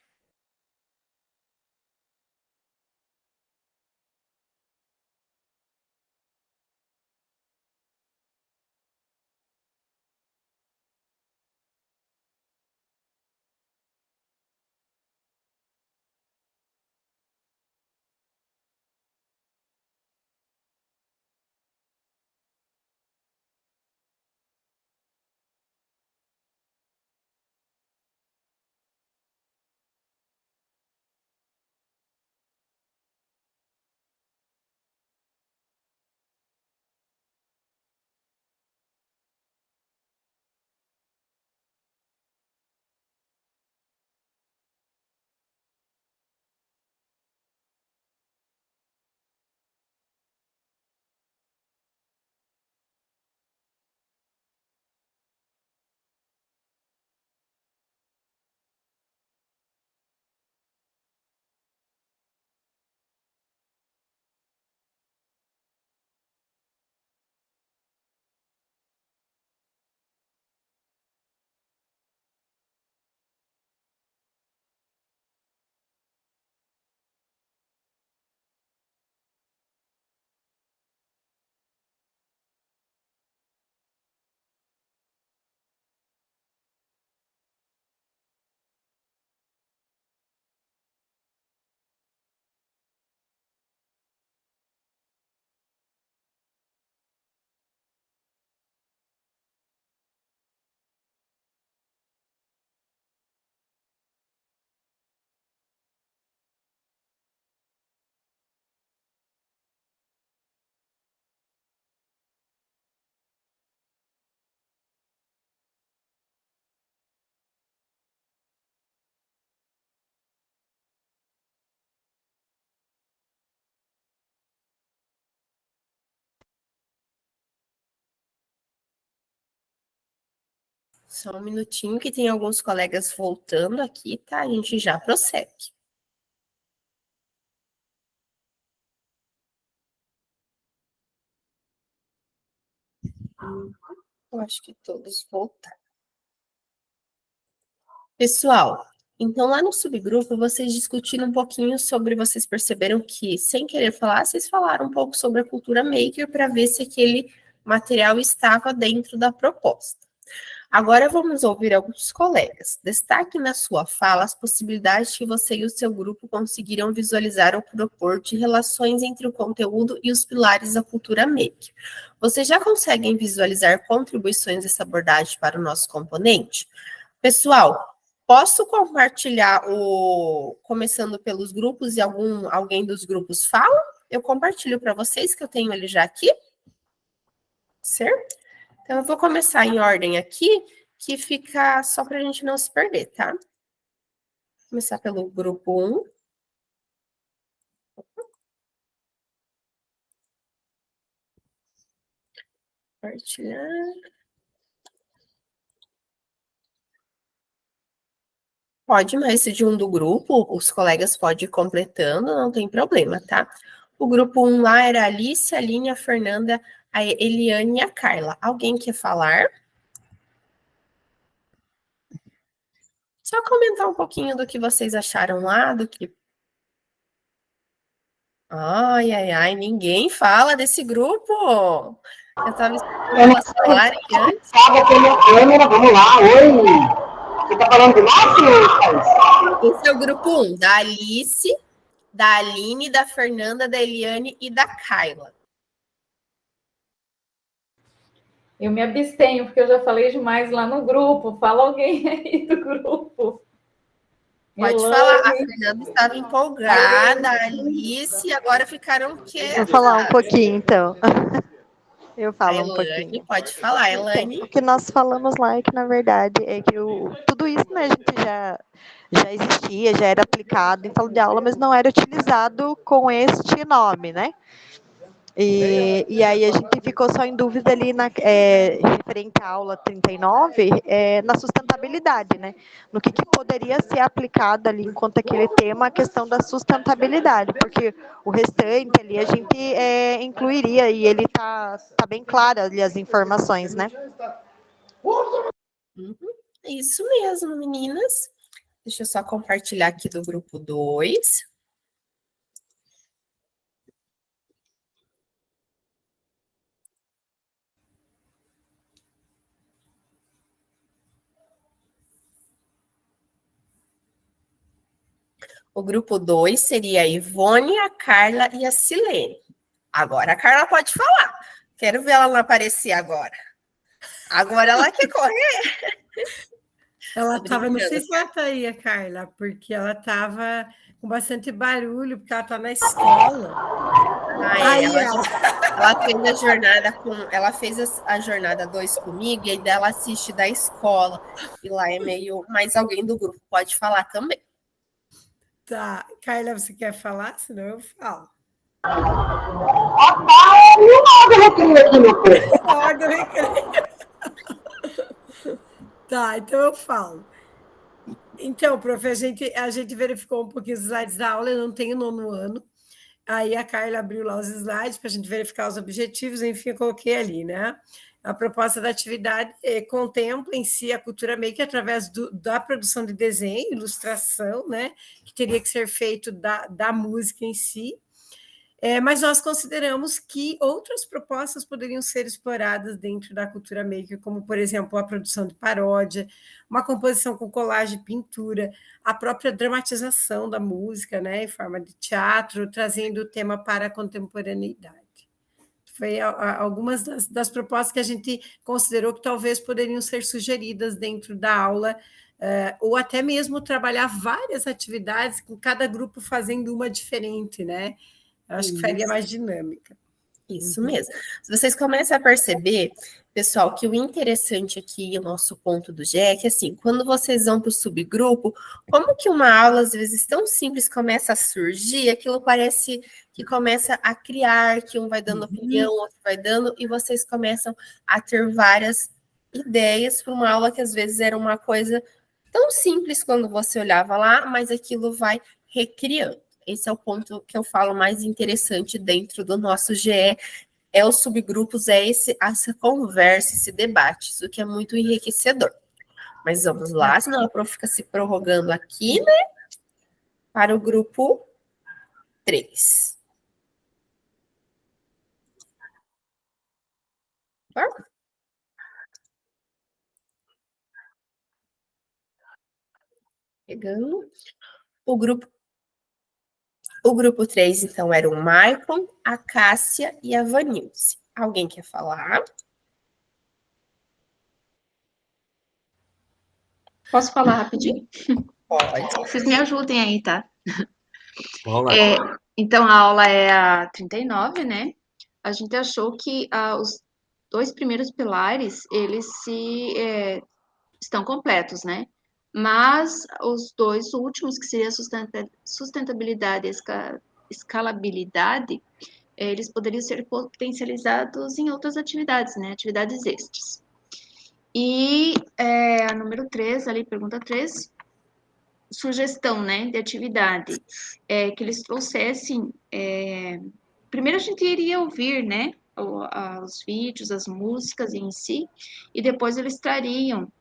Só um minutinho que tem alguns colegas voltando aqui, tá? A gente já prossegue. Eu acho que todos voltaram. Pessoal, então lá no subgrupo vocês discutiram um pouquinho sobre, vocês perceberam que, sem querer falar, vocês falaram um pouco sobre a cultura maker para ver se aquele material estava dentro da proposta. Agora vamos ouvir alguns colegas. Destaque na sua fala as possibilidades que você e o seu grupo conseguiram visualizar ou propor de relações entre o conteúdo e os pilares da cultura maker. Vocês já conseguem visualizar contribuições dessa abordagem para o nosso componente? Pessoal, posso compartilhar começando pelos grupos e alguém dos grupos fala? Eu compartilho para vocês, que eu tenho ele já aqui. Certo? Então, eu vou começar em ordem aqui, que fica só para a gente não se perder, tá? Vou começar pelo grupo 1. Compartilhar. Pode, mas se de um do grupo, os colegas podem ir completando, não tem problema, tá? O grupo 1 lá era a Alice, a Aline, a Fernanda, a Eliane e a Carla. Alguém quer falar? Só comentar um pouquinho do que vocês acharam lá, do que... Ai, ai, ai, ninguém fala desse grupo. Eu estava esperando elas falarem antes. Sabe aquele câmera, vamos lá, oi. Você tá falando de nós, Thaís? Esse é o grupo 1, da Alice, da Aline, da Fernanda, da Eliane e da Carla. Eu me abstenho, porque eu já falei demais lá no grupo. Fala alguém aí do grupo. Pode falar, a Fernanda estava empolgada, a Alice, e agora ficaram Vou falar um pouquinho, então. Eu A falo um Elaine, pouquinho. pode falar, Então, Elaine. o que nós falamos lá é que, na verdade, é que tudo isso, né, a gente já existia, já era aplicado em sala de aula, mas não era utilizado com este nome, né? E aí a gente ficou só em dúvida ali referente à aula 39, na sustentabilidade, né? No que poderia ser aplicado ali enquanto aquele tema, a questão da sustentabilidade, porque o restante ali a gente incluiria, e ele tá bem claro ali as informações, né? Isso mesmo, meninas. Deixa eu só compartilhar aqui do grupo 2. O grupo 2 seria a Ivone, a Carla e a Silene. Agora a Carla pode falar. Quero ver ela não aparecer agora. Agora ela quer correr. Ela estava, não sei se ela está aí, a Carla, porque ela estava com bastante barulho, porque ela está na escola. Ela fez a jornada ela fez a jornada 2 comigo, e aí dela assiste da escola. E lá é meio. Mas alguém do grupo pode falar também. Tá. Carla, você quer falar? Senão eu falo. Tá, então eu falo. Então, prof, a gente verificou um pouquinho os slides da aula, eu não tenho 9º ano. Aí a Carla abriu lá os slides para a gente verificar os objetivos, enfim, eu coloquei ali, né? A proposta da atividade contempla em si a cultura maker através da produção de desenho, ilustração, né? Que teria que ser feito da música em si. Mas nós consideramos que outras propostas poderiam ser exploradas dentro da cultura maker, como, por exemplo, a produção de paródia, uma composição com colagem e pintura, a própria dramatização da música, né, em forma de teatro, trazendo o tema para a contemporaneidade. Foi algumas das propostas que a gente considerou que talvez poderiam ser sugeridas dentro da aula, ou até mesmo trabalhar várias atividades, com cada grupo fazendo uma diferente, né? Acho que faria mais dinâmica. Isso mesmo. Se vocês começam a perceber, pessoal, que o interessante aqui, o nosso ponto do GE, é que assim, quando vocês vão para o subgrupo, como que uma aula, às vezes, tão simples começa a surgir, aquilo parece que começa a criar, que um vai dando opinião, outro vai dando, e vocês começam a ter várias ideias para uma aula que, às vezes, era uma coisa tão simples quando você olhava lá, mas aquilo vai recriando. Esse é o ponto que eu falo mais interessante dentro do nosso GE, é os subgrupos, essa conversa, esse debate, isso que é muito enriquecedor. Mas vamos lá, senão a prof fica se prorrogando aqui, né? Para o grupo 3. Pegando. O grupo 3, então, era o Maicon, a Cássia e a Vanilce. Alguém quer falar? Posso falar rapidinho? Pode. Vocês me ajudem aí, tá? Vamos lá. Então, a aula é a 39, né? A gente achou que os 2 primeiros pilares, eles estão completos, né? Mas os 2 últimos, que seria sustentabilidade e escalabilidade, eles poderiam ser potencializados em outras atividades, né? Atividades extras. E a número 3, ali, pergunta 3, sugestão, né, de atividade, que eles trouxessem, primeiro a gente iria ouvir, né, os vídeos, as músicas em si, e depois eles trariam,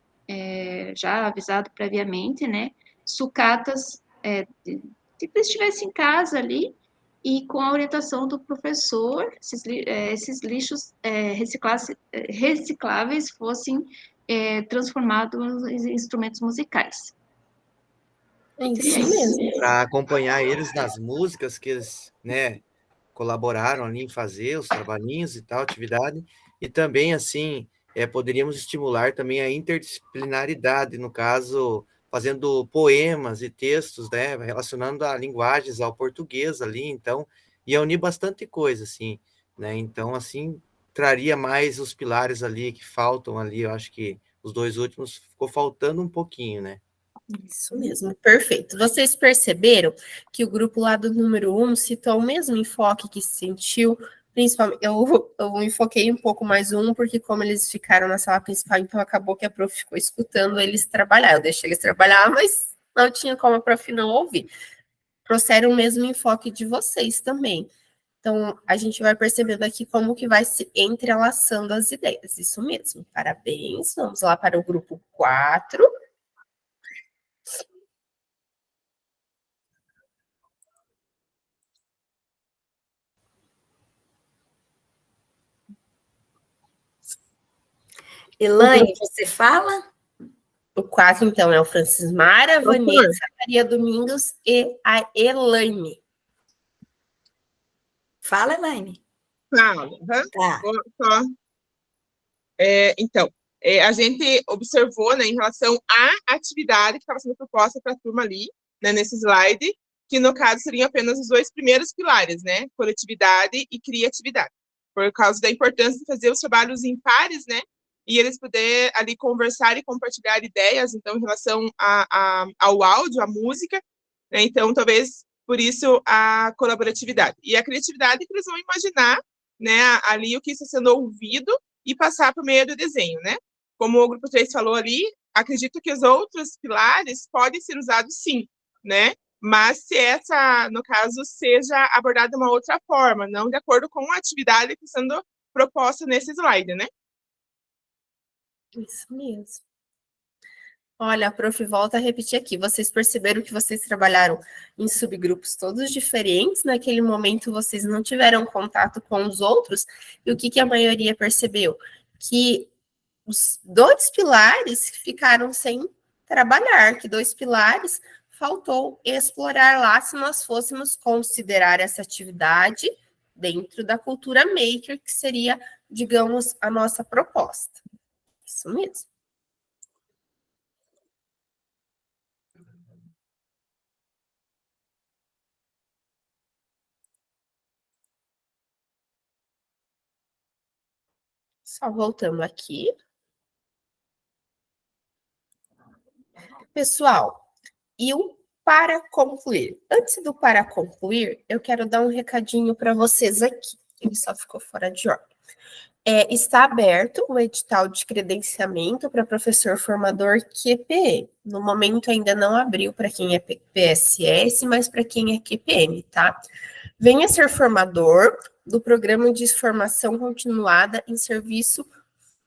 já avisado previamente, né, sucatas, se eles estivessem em casa ali, e com a orientação do professor, esses lixos recicláveis fossem transformados em instrumentos musicais. Isso mesmo. Para acompanhar eles nas músicas que eles, né, colaboraram ali em fazer os trabalhinhos e tal, atividade, e também, assim, poderíamos estimular também a interdisciplinaridade, no caso, fazendo poemas e textos, né, relacionando a linguagens ao português ali, então ia unir bastante coisa, assim, né? Então, assim, traria mais os pilares ali que faltam ali, eu acho que os 2 últimos ficou faltando um pouquinho, né? Isso mesmo, perfeito. Vocês perceberam que o grupo lá do número 1 citou o mesmo enfoque que sentiu, principalmente, eu enfoquei um pouco mais o 1, porque como eles ficaram na sala principal, então acabou que a prof ficou escutando eles trabalhar. Eu deixei eles trabalhar, mas não tinha como a prof não ouvir. Trouxeram o mesmo enfoque de vocês também. Então, a gente vai percebendo aqui como que vai se entrelaçando as ideias. Isso mesmo, parabéns. Vamos lá para o grupo 4. Elaine, você fala? O 4, então, é o Francis Mara, a Vanessa, a Maria Domingos e a Elaine. Fala, Elaine. Falo. Tá. Então, a gente observou, né, em relação à atividade que estava sendo proposta para a turma ali, né, nesse slide, que no caso seriam apenas os 2 primeiros pilares, né, coletividade e criatividade, por causa da importância de fazer os trabalhos em pares, né, e eles poderem ali conversar e compartilhar ideias, então, em relação ao áudio, à música, né, então, talvez, por isso, a colaboratividade. E a criatividade que eles vão imaginar, né, ali o que está sendo ouvido e passar por meio do desenho, né? Como o grupo 3 falou ali, acredito que os outros pilares podem ser usados sim, né? Mas se essa, no caso, seja abordada de uma outra forma, não de acordo com a atividade que está sendo proposta nesse slide, né? Isso mesmo. Olha, a prof volta a repetir aqui. Vocês perceberam que vocês trabalharam em subgrupos todos diferentes. Naquele momento, vocês não tiveram contato com os outros. E o que a maioria percebeu? Que os 2 pilares ficaram sem trabalhar, que 2 pilares faltou explorar lá se nós fôssemos considerar essa atividade dentro da cultura maker, que seria, digamos, a nossa proposta. Isso mesmo. Só voltando aqui. Pessoal, e o para concluir? Antes do para concluir, eu quero dar um recadinho para vocês aqui. Ele só ficou fora de ordem. Está aberto o edital de credenciamento para professor formador QPM. No momento ainda não abriu para quem é PSS, mas para quem é QPM, tá? Venha ser formador do programa de formação continuada em serviço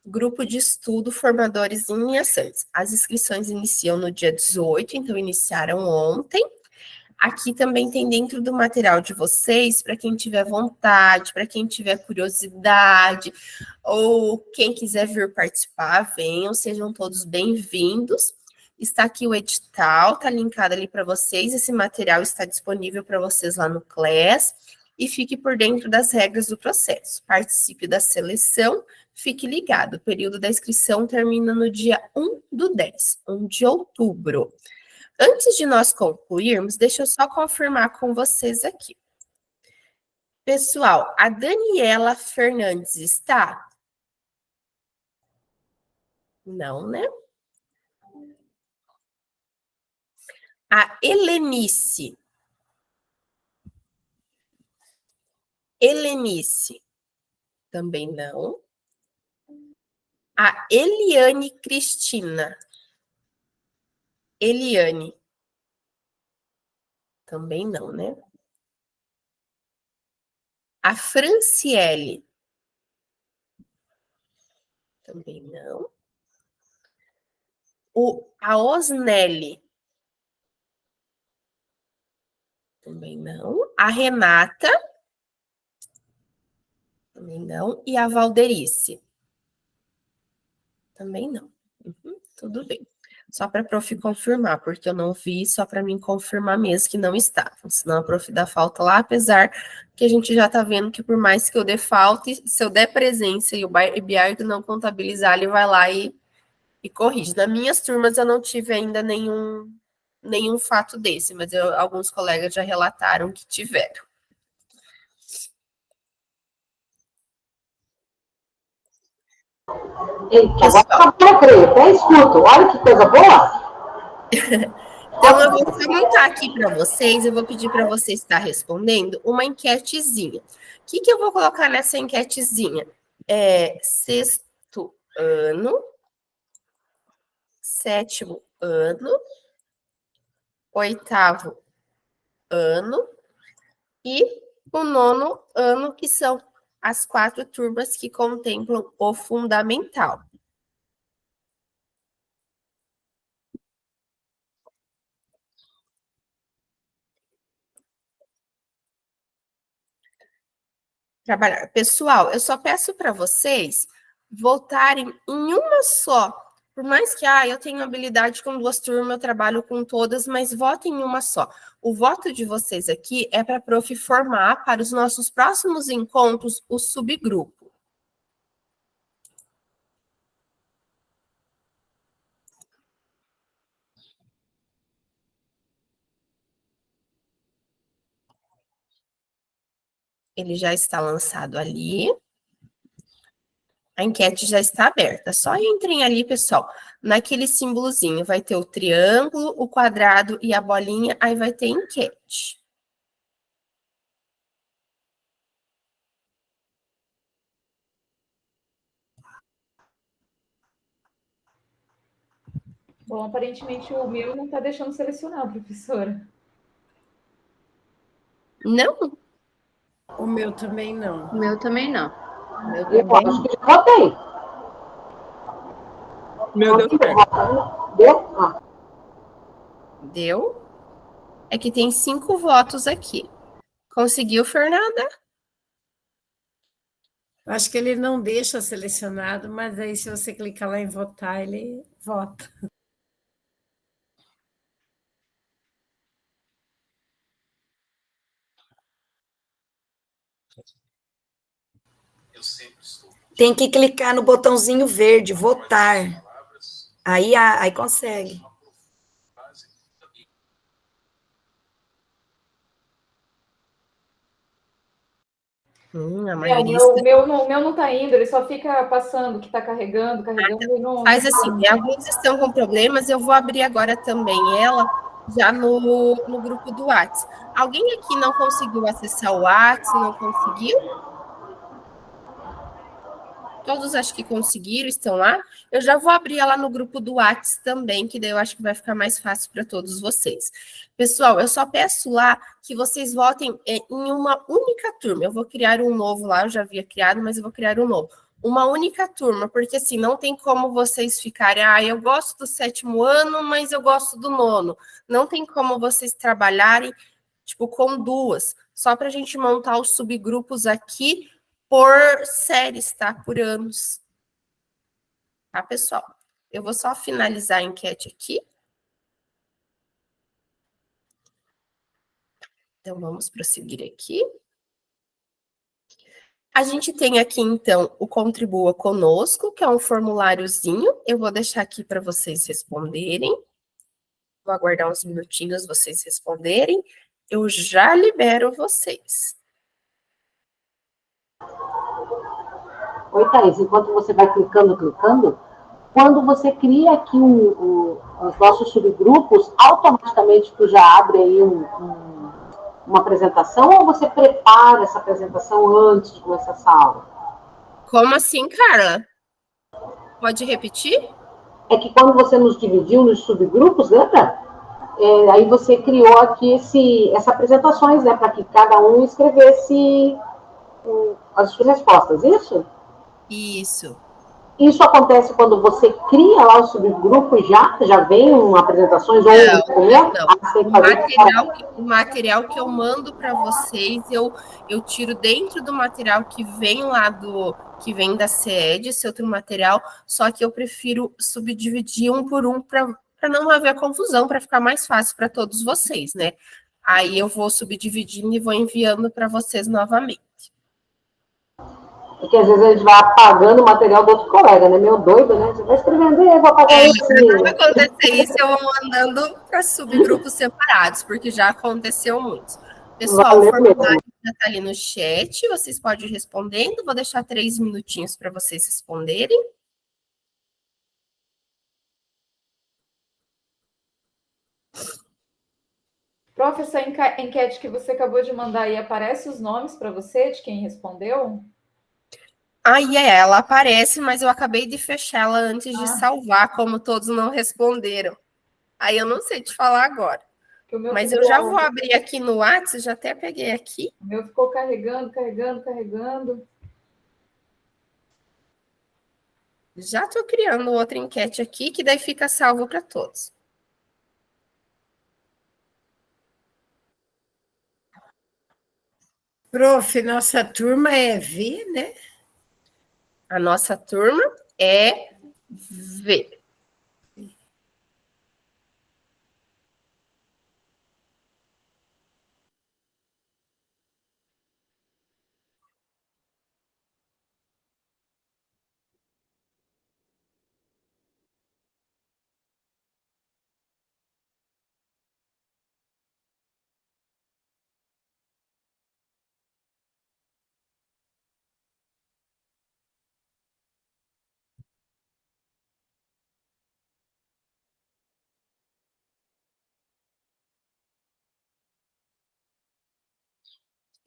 Grupo de Estudo Formadores em Ações. As inscrições iniciam no dia 18, então iniciaram ontem. Aqui também tem dentro do material de vocês, para quem tiver vontade, para quem tiver curiosidade, ou quem quiser vir participar, venham, sejam todos bem-vindos. Está aqui o edital, está linkado ali para vocês, esse material está disponível para vocês lá no Class, e fique por dentro das regras do processo. Participe da seleção, fique ligado, o período da inscrição termina no dia 1/10, 1 de outubro. Antes de nós concluirmos, deixa eu só confirmar com vocês aqui. Pessoal, a Daniela Fernandes está? Não, né? A Helenice. Helenice. Também não. A Eliane Cristina. Eliane. Também não, né? A Franciele. Também não. A Osnelli. Também não. A Renata. Também não. E a Valderice. Também não. Tudo bem. Só para a prof confirmar, porque eu não vi, só para mim confirmar mesmo que não estavam. Senão a prof dá falta lá, apesar que a gente já está vendo que por mais que eu dê falta, se eu der presença e o Biardo não contabilizar, ele vai lá e me corrige. Nas minhas turmas eu não tive ainda nenhum fato desse, mas alguns colegas já relataram que tiveram. Eita, agora eu creio, até escuto. Olha que coisa boa. Então, eu vou montar aqui para vocês, eu vou pedir para vocês estar respondendo uma enquetezinha. O que eu vou colocar nessa enquetezinha? Sexto ano, sétimo ano, oitavo ano e o nono ano, que são as 4 turmas que contemplam o fundamental. Trabalhar. Pessoal, eu só peço para vocês votarem em uma só. Por mais que eu tenha habilidade com 2 turmas, eu trabalho com todas, mas votem em uma só. O voto de vocês aqui é para a prof formar para os nossos próximos encontros o subgrupo. Ele já está lançado ali. A enquete já está aberta. Só entrem ali, pessoal. Naquele símbolozinho vai ter o triângulo, o quadrado e a bolinha. Aí vai ter enquete. Bom, aparentemente o meu não está deixando selecionar, professora. Não? O meu também não. O meu também não. O meu Eu também acho que já votei. Meu Deus. Deu? Deu? É que tem 5 votos aqui. Conseguiu, Fernanda? Acho que ele não deixa selecionado, mas aí se você clicar lá em votar, ele vota. Tem que clicar no botãozinho verde, votar. Aí consegue. A O maioria meu não está indo, ele só fica passando, que está carregando e não... Faz assim, alguns estão com problemas, eu vou abrir agora também ela, já no grupo do WhatsApp. Alguém aqui não conseguiu acessar o WhatsApp, não conseguiu? Todos acho que conseguiram, estão lá. Eu já vou abrir ela no grupo do WhatsApp também, que daí eu acho que vai ficar mais fácil para todos vocês. Pessoal, eu só peço lá que vocês votem em uma única turma. Eu vou criar um novo lá, eu já havia criado, mas eu vou criar um novo. Uma única turma, porque assim, não tem como vocês ficarem, eu gosto do 7º ano, mas eu gosto do 9º. Não tem como vocês trabalharem, tipo, com 2, só para a gente montar os subgrupos aqui por séries, tá? Por anos. Tá, pessoal? Eu vou só finalizar a enquete aqui. Então, vamos prosseguir aqui. A gente tem aqui, então, o Contribua Conosco, que é um formuláriozinho. Eu vou deixar aqui para vocês responderem. Vou aguardar uns minutinhos vocês responderem. Eu já libero vocês. Oi, Thaís, enquanto você vai clicando, quando você cria aqui os nossos subgrupos, automaticamente tu já abre aí uma apresentação ou você prepara essa apresentação antes de começar essa aula? Como assim, Carla? Pode repetir? É que quando você nos dividiu nos subgrupos, lembra? Aí você criou aqui essas apresentações, né, para que cada um escrevesse as suas respostas, isso? Isso. Isso acontece quando você cria lá o subgrupo já vem apresentações ou um documento? O material que eu mando para vocês, eu tiro dentro do material que vem lá que vem da CED, esse outro material, só que eu prefiro subdividir um por um para não haver confusão, para ficar mais fácil para todos vocês, né? Aí eu vou subdividindo e vou enviando para vocês novamente. Porque às vezes a gente vai apagando o material do outro colega, né? Meio doido, né? Você vai escrevendo, eu vou apagar esse. Se não acontecer isso, eu vou mandando para subgrupos separados, porque já aconteceu muito. Pessoal, Valeu o formulário mesmo. já está ali no chat, vocês podem ir respondendo. Vou deixar 3 minutinhos para vocês responderem. Prof, essa enquete que você acabou de mandar aí, aparece os nomes para você de quem respondeu? Ela aparece, mas eu acabei de fechá-la antes de salvar, como todos não responderam. Aí eu não sei te falar agora. Mas eu já vou abrir aqui no WhatsApp, já até peguei aqui. O meu ficou carregando. Já estou criando outra enquete aqui, que daí fica salvo para todos. Prof, nossa turma é V, né? A nossa turma é V.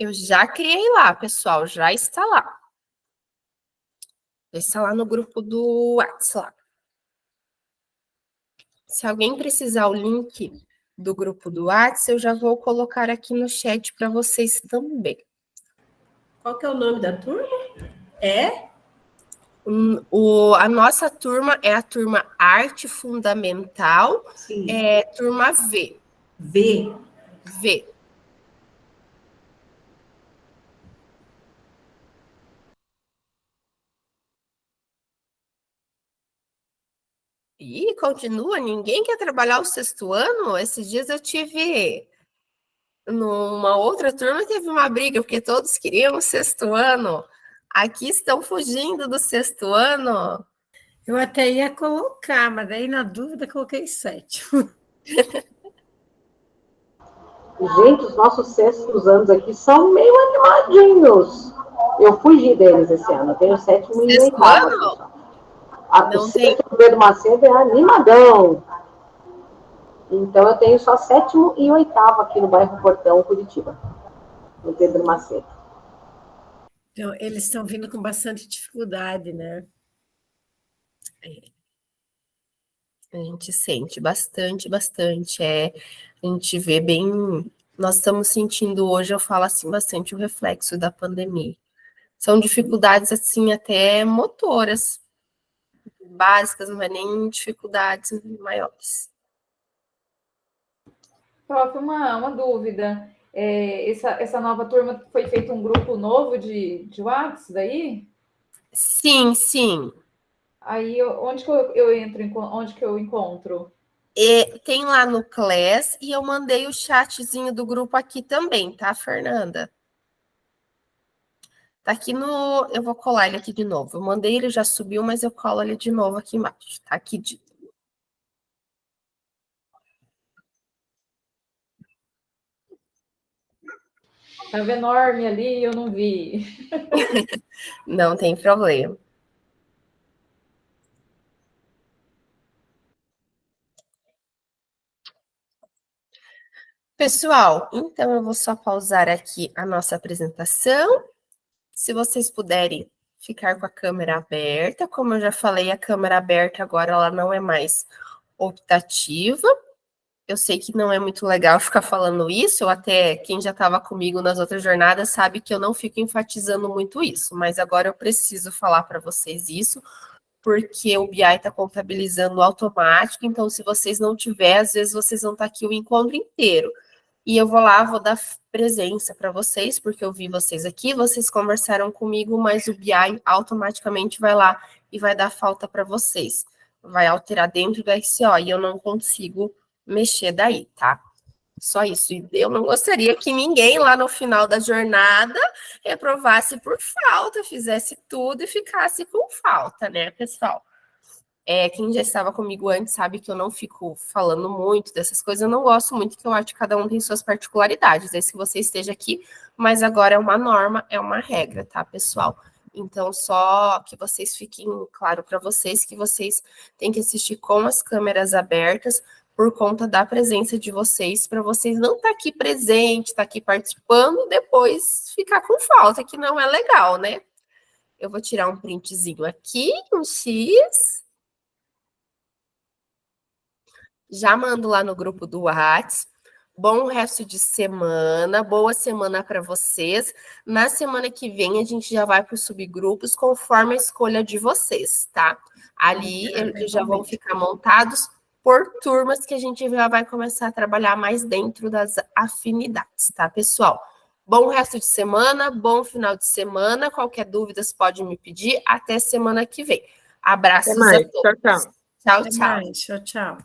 Eu já criei lá, pessoal, já está lá. Está lá no grupo do WhatsApp. Se alguém precisar o link do grupo do WhatsApp, eu já vou colocar aqui no chat para vocês também. Qual que é o nome da turma? A nossa turma é a turma Arte Fundamental, turma V. V. E continua, ninguém quer trabalhar o 6º ano? Esses dias eu tive, numa outra turma, teve uma briga, porque todos queriam o 6º ano. Aqui estão fugindo do 6º ano. Eu até ia colocar, mas daí na dúvida coloquei 7º. Gente, os nossos 6º anos aqui são meio animadinhos. Eu fugi deles esse ano. Eu tenho 7º e 8º. O 6º Pedro Macedo é animadão. Então eu tenho só 7º e 8º aqui no bairro Portão, Curitiba. No Pedro Macedo. Então, eles estão vindo com bastante dificuldade, né? A gente sente bastante. A gente vê bem. Nós estamos sentindo hoje, eu falo assim, bastante o reflexo da pandemia. São dificuldades, assim, até motoras, básicas, não é nem dificuldades maiores. Prof, uma dúvida. Essa nova turma foi feito um grupo novo de WhatsApp daí? Sim. Aí, onde que eu entro? Onde que eu encontro? Tem lá no Class e eu mandei o chatzinho do grupo aqui também, tá, Fernanda? Tá aqui no... Eu vou colar ele aqui de novo. Eu mandei, ele já subiu, mas eu colo ele de novo aqui embaixo. Tá aqui de... Estava enorme ali, eu não vi. Não tem problema. Pessoal, então eu vou só pausar aqui a nossa apresentação. Se vocês puderem ficar com a câmera aberta, como eu já falei, a câmera aberta agora ela não é mais optativa. Eu sei que não é muito legal ficar falando isso, ou até quem já estava comigo nas outras jornadas sabe que eu não fico enfatizando muito isso, mas agora eu preciso falar para vocês isso, porque o BI está contabilizando automático, então se vocês não tiverem, às vezes vocês vão estar aqui o encontro inteiro. E eu vou lá, vou dar presença para vocês, porque eu vi vocês aqui, vocês conversaram comigo, mas o BI automaticamente vai lá e vai dar falta para vocês. Vai alterar dentro do RCO e eu não consigo mexer daí, tá? Só isso. E eu não gostaria que ninguém lá no final da jornada reprovasse por falta, fizesse tudo e ficasse com falta, né, pessoal? Quem já estava comigo antes sabe que eu não fico falando muito dessas coisas, eu não gosto muito, que eu acho que cada um tem suas particularidades, desde que você esteja aqui, mas agora é uma norma, é uma regra, tá, pessoal? Então, só que vocês fiquem claro para vocês que vocês têm que assistir com as câmeras abertas por conta da presença de vocês, para vocês não estar aqui presente, estar aqui participando, depois ficar com falta, que não é legal, né? Eu vou tirar um printzinho aqui, um X. Já mando lá no grupo do WhatsApp. Bom resto de semana, boa semana para vocês. Na semana que vem a gente já vai para os subgrupos conforme a escolha de vocês, tá? Ali eles já vão ficar montados por turmas que a gente já vai começar a trabalhar mais dentro das afinidades, tá, pessoal? Bom resto de semana, bom final de semana. Qualquer dúvida, pode me pedir. Até semana que vem. Abraços a todos. Tchau, tchau. Tchau, Até tchau. mais. Tchau, tchau.